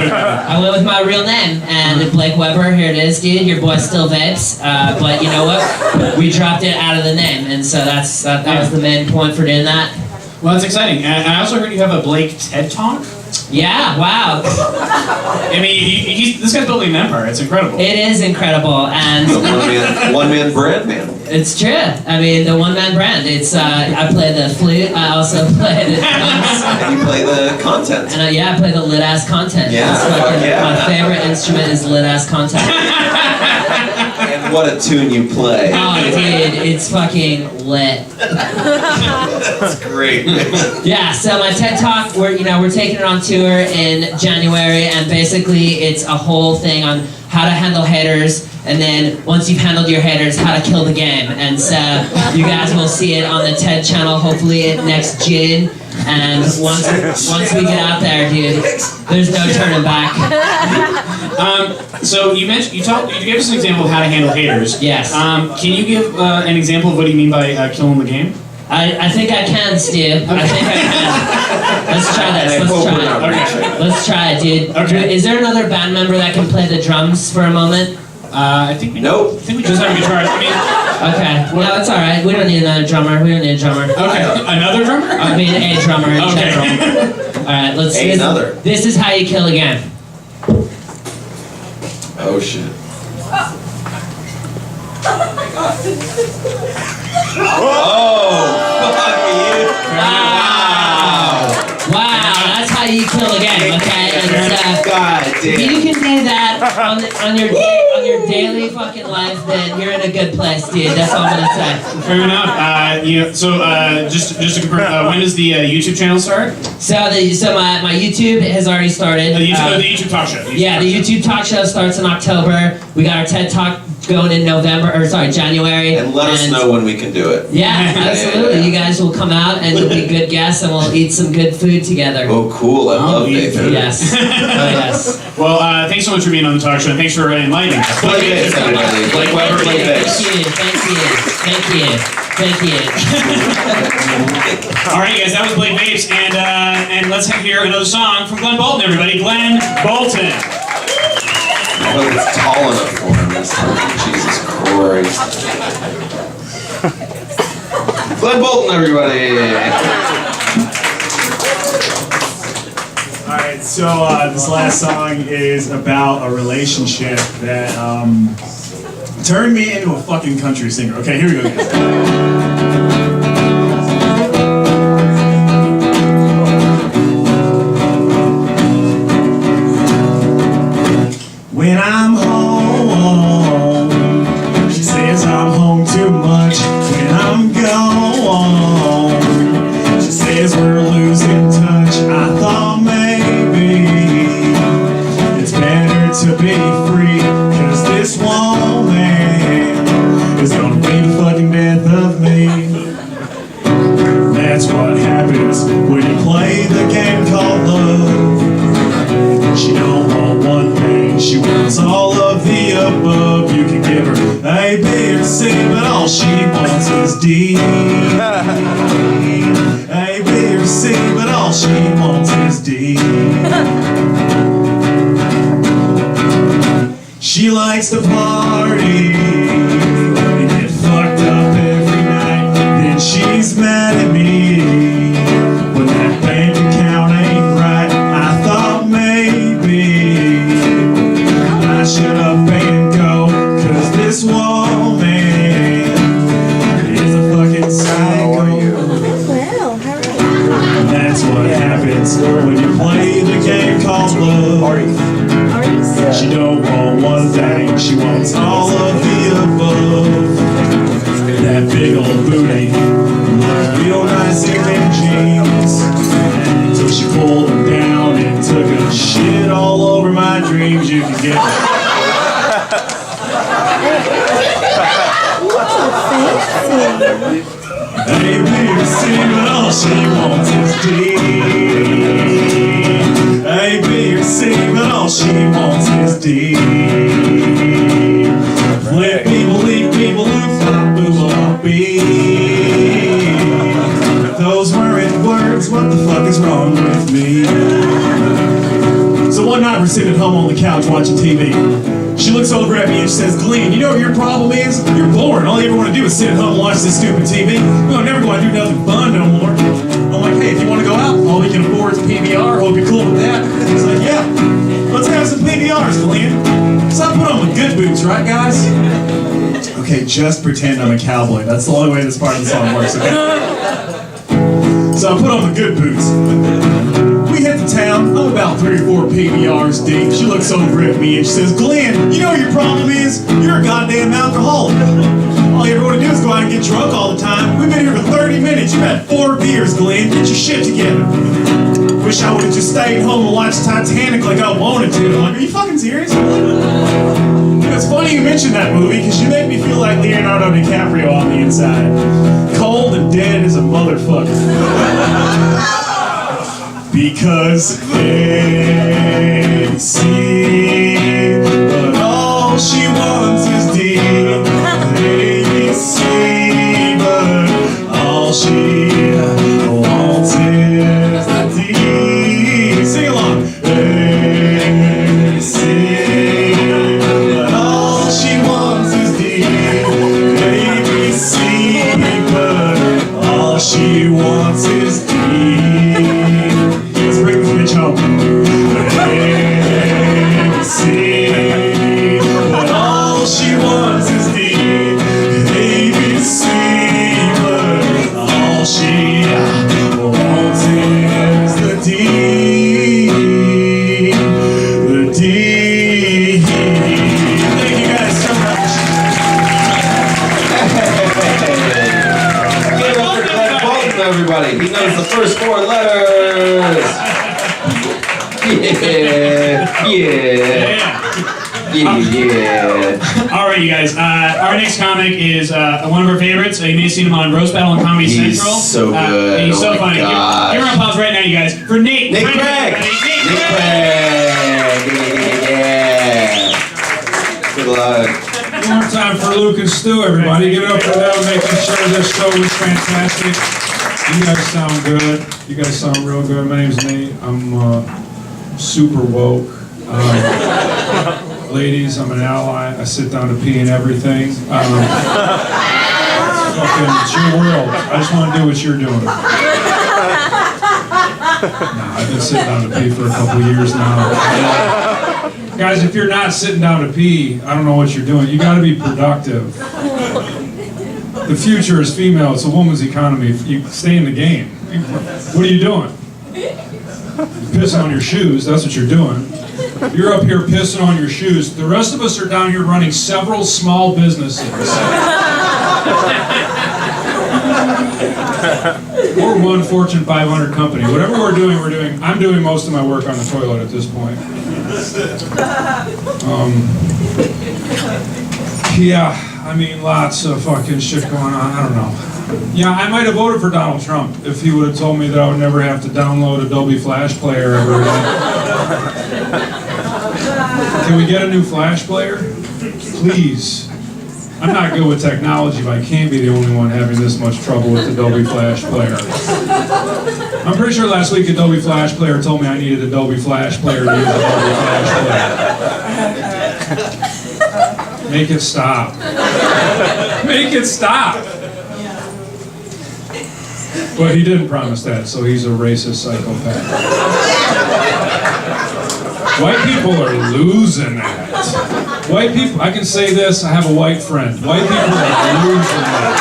my real name. And Blake Weber, here it is, dude. Your boy still vapes. But you know what? We dropped it out of the name. And so that was the main point for doing that. Well, that's exciting. And I also heard you have a Blake TED Talk. Yeah, wow. I mean, this guy's building an empire. It's incredible. It is incredible. And The one man brand, man. it's true. I mean, the one-man brand. It's I play the flute. I also play the drums. And you play the content. And I play the lit-ass content. Yeah, That's fuck fucking- yeah. My favorite instrument is lit-ass content. And what a tune you play. Oh, dude, it's fucking lit. That's great. Yeah, so my TED Talk, we're taking it on tour in January, and basically it's a whole thing on how to handle haters, and then once you've handled your haters, how to kill the game. And so you guys will see it on the TED channel, hopefully next June. And once we get out there, dude, there's no turning back. So you gave us an example of how to handle haters. Yes. Can you give an example of what you mean by killing the game? I think I can, Steve. I think I can. Let's try this. And I Let's hope try we're not it. reaching. Let's try it, dude. Okay. Is there another band member that can play the drums for a moment? I think we Nope. I think we just have a guitar. I mean, Okay. No, it's all right. We don't need another drummer. We don't need a drummer. okay, another drummer. I mean, a drummer in Okay. general. All right, let's. Another. This is how you kill a game. Oh shit. Oh, fuck you. Wow, that's how you kill a game. Okay. And, God if damn. you can do that on your daily fucking life, then you're in a good place, dude. That's all I'm gonna say. Fair enough. So just to confirm, when does the YouTube channel start? So my YouTube has already started. The YouTube talk show. Yeah, the YouTube talk show starts in October. We got our TED Talk going in January. And let us know when we can do it. Yeah, absolutely. You guys will come out and you'll be good guests and we'll eat some good food together. Oh, cool. I love Bay food. Yes. Oh, yes. Well, thanks so much for being on the talk show, and thanks for inviting us. Play bass, everybody. Blake Weber, play bass. Thank you. All right, guys, that was Blake Vapes, and let's hear another song from Glenn Bolton, everybody. Glenn Bolton. I hope it's tall enough for him this time. Jesus Christ. Glenn Bolton, everybody. Alright, so this last song is about a relationship that turned me into a fucking country singer. Okay, here we go, guys. When I'm home, she says I'm home too much. When I'm gone, she says we're losing touch. I thought maybe it's better to be free, 'cause this woman is gonna be the fucking death of me. That's what happens when you play the game called love. She don't want one thing, she wants all of the above. You can give her A, B, or C, but all she wants is D. A, B, or C, but all she wants is D. She likes to party and get fucked up every night. Then she's mad at me when that bank account ain't right. I thought maybe I should up and go, 'cause this woman is a fucking psycho. And that's what happens when you play the game called love. She don't want one thing, she wants all of the above. That big old booty looked real nice in them jeans, until she pulled them down and took a shit all over my dreams. You can get A, B, or C, but all she wants is D. A, B, or C, but all she wants is D. Flip people, leave people, loop, flop, boo, flop, B. Those weren't words, what the fuck is wrong with me? So one night we're sitting at home on the couch watching TV. She looks over at me and she says, "Glenn, you know what your problem is? You're bored. All you ever want to do is sit at home and watch this stupid TV. You'll never go out and do nothing fun no more." I'm like, "Hey, if you want to go out, all you can afford is PBR. Hope you're cool with that." He's like, "Yeah, let's have some PBRs, Glenn." So I put on my good boots, right, guys? Okay, just pretend I'm a cowboy. That's the only way this part of the song works, okay? So I put on my good boots. We hit the town. I'm about 3 or 4 PBRs deep. She looks over at me and she says, "Glenn, you know what your problem is? You're a goddamn alcoholic. All you ever want to do is go out and get drunk all the time. We've been here for 30 minutes. You've had 4 beers, Glenn. Get your shit together." Wish I would have just stayed home and watched Titanic like I wanted to. I'm like, "Are you fucking serious?" It's funny you mentioned that movie because you make me feel like Leonardo DiCaprio on the inside. Cold and dead as a motherfucker. Because ABC, but all she wants is D. ABC, but all she wants is D. Sing along. ABC, but all she wants is D. ABC, but all she wants is D. Let's bring this bitch home. ABC, but all she wants is D. ABC, but all she wants is the D. The D. Thank you guys so much. Give it up for Glenn Bolton, everybody. He knows the first 4 letters. Yeah. Yeah. All right, you guys. Our next comic is one of our favorites. You may have seen him on Roast Battle and Comedy He's Central. so good. He's so Oh my funny. gosh. Give a round of applause right now, you guys, for Nate. Nick Craig. Craig. Nate Nick Craig. Craig. Yeah. Good luck. One more time for Luke and Stu, everybody. Give it up for them, making sure this show was fantastic. You guys sound good. You guys sound real good. My name's Nate. I'm super woke. Ladies, I'm an ally. I sit down to pee and everything. Fucking, it's your world. I just want to do what you're doing. Nah, I've been sitting down to pee for a couple years now. Guys, if you're not sitting down to pee, I don't know what you're doing. You got to be productive. The future is female. It's a woman's economy. You stay in the game. What are you doing? Pissing on your shoes. That's what you're doing. You're up here pissing on your shoes. The rest of us are down here running several small businesses. Or one Fortune 500 company. Whatever we're doing, I'm doing most of my work on the toilet at this point. Yeah, I mean, lots of fucking shit going on. I don't know. Yeah, I might have voted for Donald Trump if he would have told me that I would never have to download Adobe Flash Player ever again. Can we get a new Flash player? Please. I'm not good with technology, but I can't be the only one having this much trouble with Adobe Flash Player. I'm pretty sure last week Adobe Flash Player told me I needed Adobe Flash Player to use Adobe Flash Player. Make it stop. Make it stop. But he didn't promise that, so he's a racist psychopath. White people are losing that. White people, I can say this, I have a white friend. White people are losing that.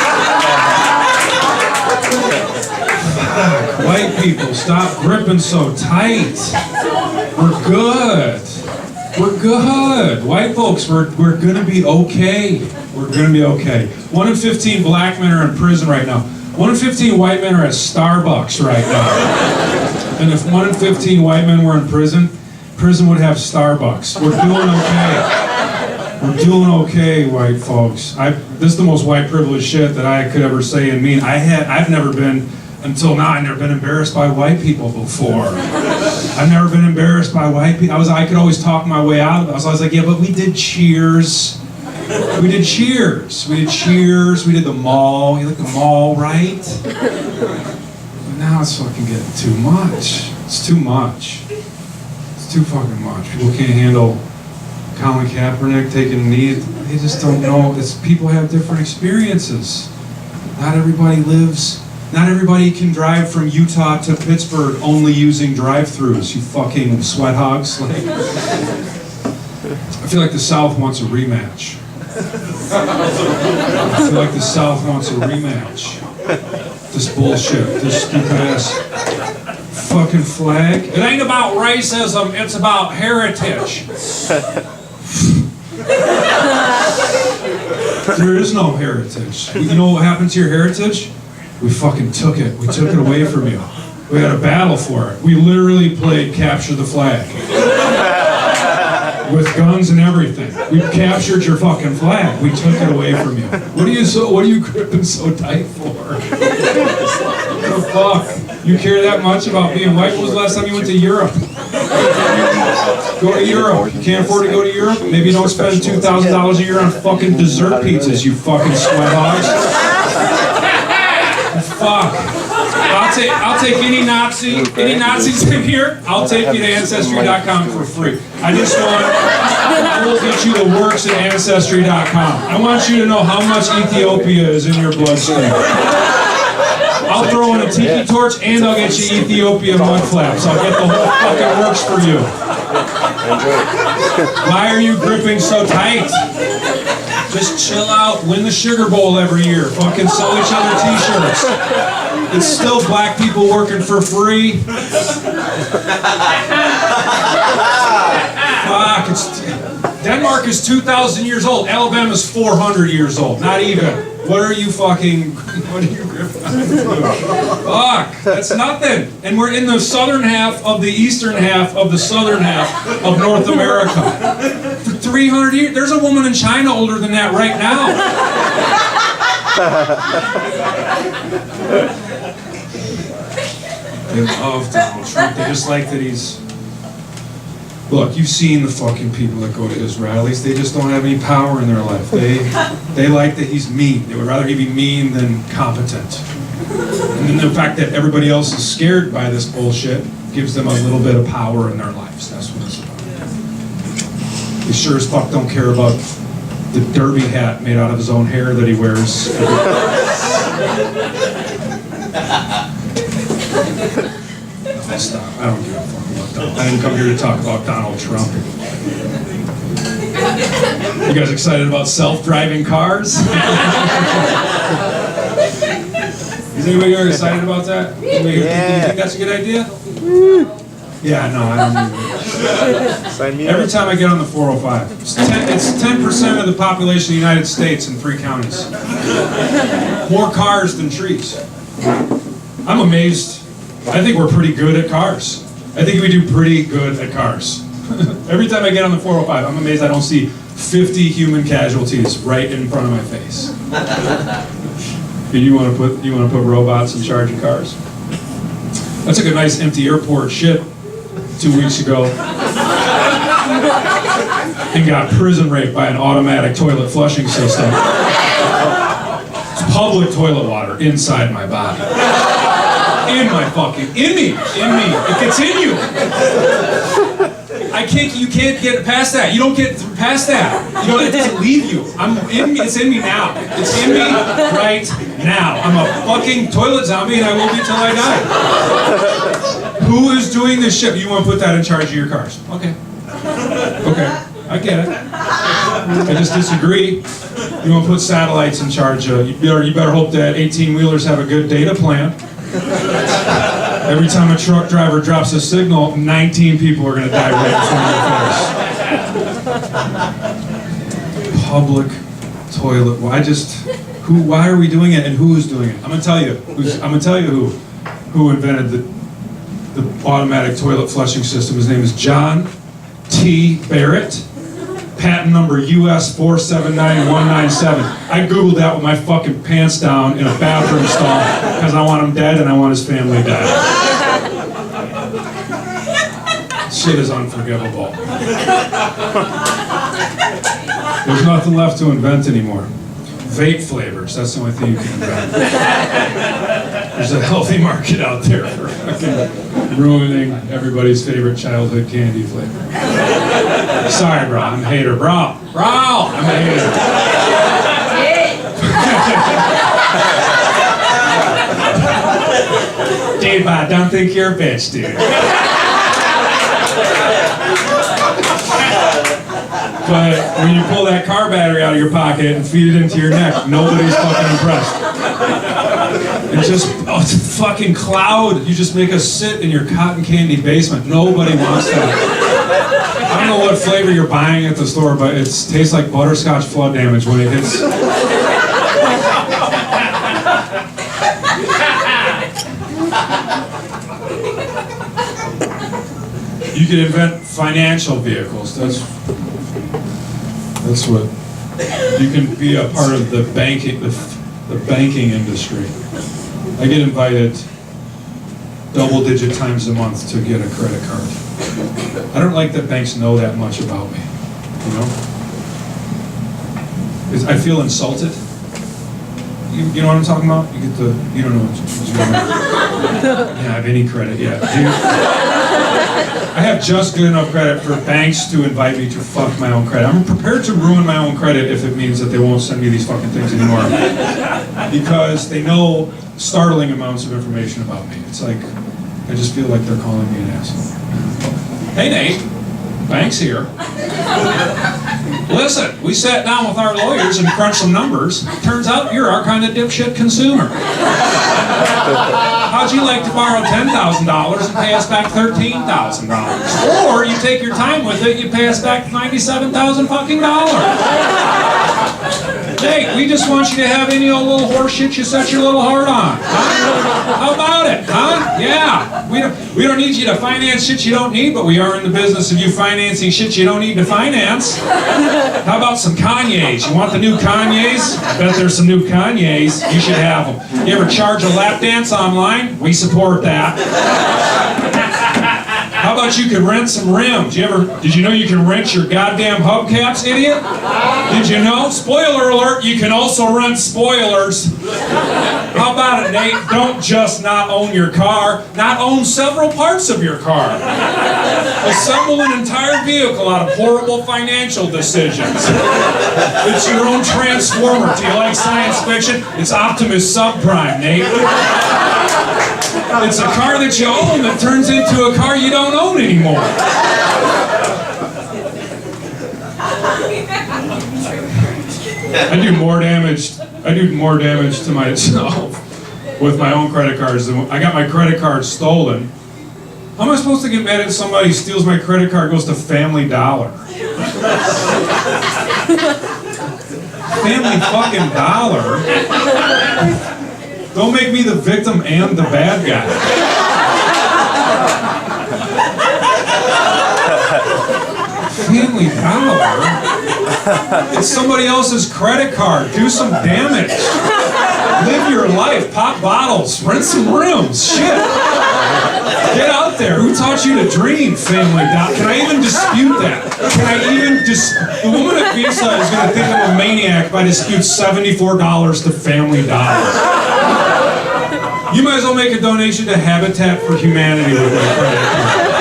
Fuck, white people, stop gripping so tight. We're good. We're good. White folks, we're gonna be okay. We're gonna be okay. 1 in 15 black men are in prison right now. 1 in 15 white men are at Starbucks right now. And if 1 in 15 white men were in prison would have Starbucks. We're doing okay. We're doing okay, white folks. This is the most white privileged shit that I could ever say and mean. I've never been, until now, I've never been embarrassed by white people before. I've never been embarrassed by white people. I could always talk my way out of it. I was always like, yeah, but we did Cheers. We did Cheers. We did Cheers. We did the mall. You like the mall, right? But now it's fucking getting too much. It's too much. It's too fucking much. People can't handle Colin Kaepernick taking a knee. They just don't know. People have different experiences. Not everybody can drive from Utah to Pittsburgh only using drive-thrus, you fucking sweat hogs. I feel like the South wants a rematch. I feel like the South wants a rematch. This bullshit, this stupid ass fucking flag. It ain't about racism, it's about heritage. There is no heritage. You know what happened to your heritage? We fucking took it. We took it away from you. We had a battle for it. We literally played capture the flag. With guns and everything. We captured your fucking flag. We took it away from you. What are you gripping so tight for? What the fuck? You care that much about being white? When was the last time you went to Europe? Go to Europe. You can't afford to go to Europe? Maybe don't spend $2,000 a year on fucking dessert pizzas, you fucking sweat hogs. Fuck. I'll take any Nazis in here. I'll take you to Ancestry.com for free. I will get you the works at Ancestry.com. I want you to know how much Ethiopia is in your bloodstream. I'll throw in a tiki torch and I'll get you Ethiopia mud flaps. I'll get the whole fucking works for you. Why are you gripping so tight? Just chill out. Win the Sugar Bowl every year. Fucking sell each other t-shirts. It's still black people working for free. Fuck, Denmark is 2,000 years old. Alabama's 400 years old. Not even. What are you fucking... What are you ripping on? Fuck. That's nothing. And we're in the southern half of the eastern half of the southern half of North America. For 300 years. There's a woman in China older than that right now. They love Donald Trump. They just like that he's... Look, you've seen the fucking people that go to his rallies. They just don't have any power in their life. They like that he's mean. They would rather he be mean than competent. And then the fact that everybody else is scared by this bullshit gives them a little bit of power in their lives. That's what it's about. They sure as fuck don't care about the derby hat made out of his own hair that he wears. I'll stop. I don't give a fuck about Donald. I didn't come here to talk about Donald Trump. You guys excited about self-driving cars? Is anybody here excited about that? Anybody here think that's a good idea? Yeah, no, I don't either. Every time I get on the 405, it's 10% of the population of the United States in 3 counties. More cars than trees. I'm amazed. I think we're pretty good at cars. I think we do pretty good at cars. Every time I get on the 405, I'm amazed I don't see 50 human casualties right in front of my face. You want to put robots in charge of cars? I took a nice empty airport shit 2 weeks ago and got prison raped by an automatic toilet flushing system. It's public toilet water inside my body. In my fucking, in me, it gets in you. You can't get past that. You don't get past that. It doesn't leave you. It's in me now. It's in me right now. I'm a fucking toilet zombie and I will be till I die. Who is doing this shit? You want to put that in charge of your cars? Okay, I get it. I just disagree. You want to put satellites in charge of, you better hope that 18-wheelers have a good data plan. Every time a truck driver drops a signal, 19 people are going to die right in front of their face. Public toilet. Why are we doing it and who is doing it? I'm going to tell you who invented the automatic toilet flushing system. His name is John T. Barrett. Patent number US 479197. I Googled that with my fucking pants down in a bathroom stall because I want him dead and I want his family dead. Shit is unforgivable. There's nothing left to invent anymore. Vape flavors, that's the only thing you can invent. There's a healthy market out there for fucking ruining everybody's favorite childhood candy flavor. Sorry, bro, I'm a hater. Bro, I'm a hater. Dude, I don't think you're a bitch, dude. But when you pull that car battery out of your pocket and feed it into your neck, nobody's fucking impressed. It's a fucking cloud. You just make us sit in your cotton candy basement. Nobody wants that. I don't know what flavor you're buying at the store, but it tastes like butterscotch flood damage when it hits. You can invent financial vehicles. That's what you can be a part of the banking industry. I get invited double-digit times a month to get a credit card. I don't like that banks know that much about me. You know, I feel insulted. You know what I'm talking about? You don't know what you're talking about. Have any credit yet? I have just good enough credit for banks to invite me to fuck my own credit. I'm prepared to ruin my own credit if it means that they won't send me these fucking things anymore. Because they know startling amounts of information about me. It's like, I just feel like they're calling me an asshole. Hey Nate, Bank's here. Listen, we sat down with our lawyers and crunched some numbers. Turns out you're our kind of dipshit consumer. how'd you like to borrow $10,000 and pay us back $13,000? Or you take your time with it, you pay us back $97,000 fucking dollars. Hey, we just want you to have any old little horse shit you set your little heart on. Huh? How about it, huh? Yeah. We don't need you to finance shit you don't need, but we are in the business of you financing shit you don't need to finance. How about some Kanyes? You want the new Kanyes? I bet there's some new Kanyes. You should have them. You ever charge a lap dance online? We support that. How about you could rent some rims? Did you know you can rent your goddamn hubcaps, idiot? Did you know? Spoiler alert, you can also rent spoilers. How about it, Nate? Don't just not own your car, not own several parts of your car. Assemble an entire vehicle out of horrible financial decisions. It's your own transformer. Do you like science fiction? It's Optimus Subprime, Nate. It's a car that you own that turns into a car you don't own anymore. I do more damage to myself with my own credit cards than I got my credit card stolen. How am I supposed to get mad if somebody steals my credit card, goes to Family Dollar? Family fucking Dollar? Don't make me the victim and the bad guy. Family Dollar? It's somebody else's credit card. Do some damage. Live your life. Pop bottles. Rent some rooms. Shit. Get out there. Who taught you to dream, Family Dollar? Can I even dispute that? Can I even the woman at Visa is going to think I'm a maniac if I dispute $74 to Family Dollar. You might as well make a donation to Habitat for Humanity with my credit card.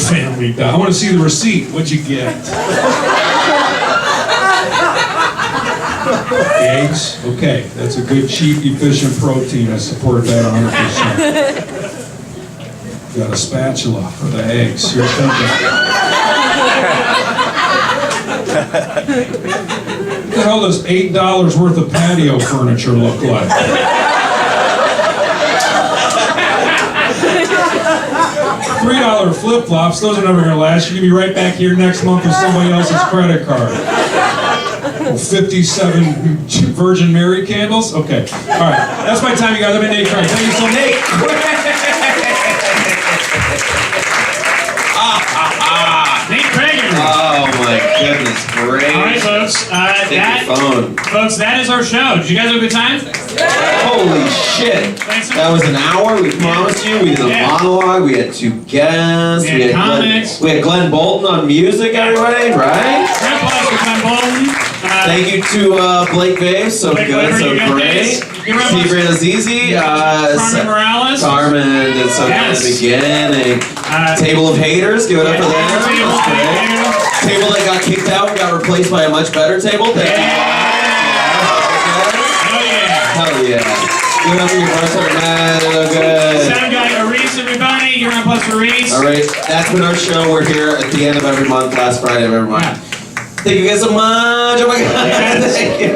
Family Dollar. I want to see the receipt. What'd you get? The eggs? Okay, that's a good, cheap, efficient protein. I support that 100%. Got a spatula for the eggs. You're thinking. What the hell does $8 worth of patio furniture look like? $3 flip-flops, those are never going to last. You're going to be right back here next month with somebody else's credit card. 57 Virgin Mary candles? Okay. All right. That's my time, you guys. I've been Nate Craig. Thank you so much. Nate! Nate Craig. Oh my goodness, great. All right, folks. Folks, that is our show. Did you guys have a good time? Holy shit. That was an hour, we promised you. We did a monologue, we had 2 guests. We had comics. We had Glenn Bolton on music, everybody, right? Glenn Bolton. Thank you to Blake Babe, so Blake good, so great. Steve Azizi, Carmen Morales. Carmen did so good at the beginning. Table of Haters, give it up for them. That's great. Table that got kicked out and got replaced by a much better table. Thank you. Hell yeah. Give it up for your bartender, man. They look good. Sound guy, Reese, everybody. Give it up for Reese. All right, that's been our show. We're here at the end of every month, last Friday of every month. Thank you guys so much. Oh my God. Yes. Thank you.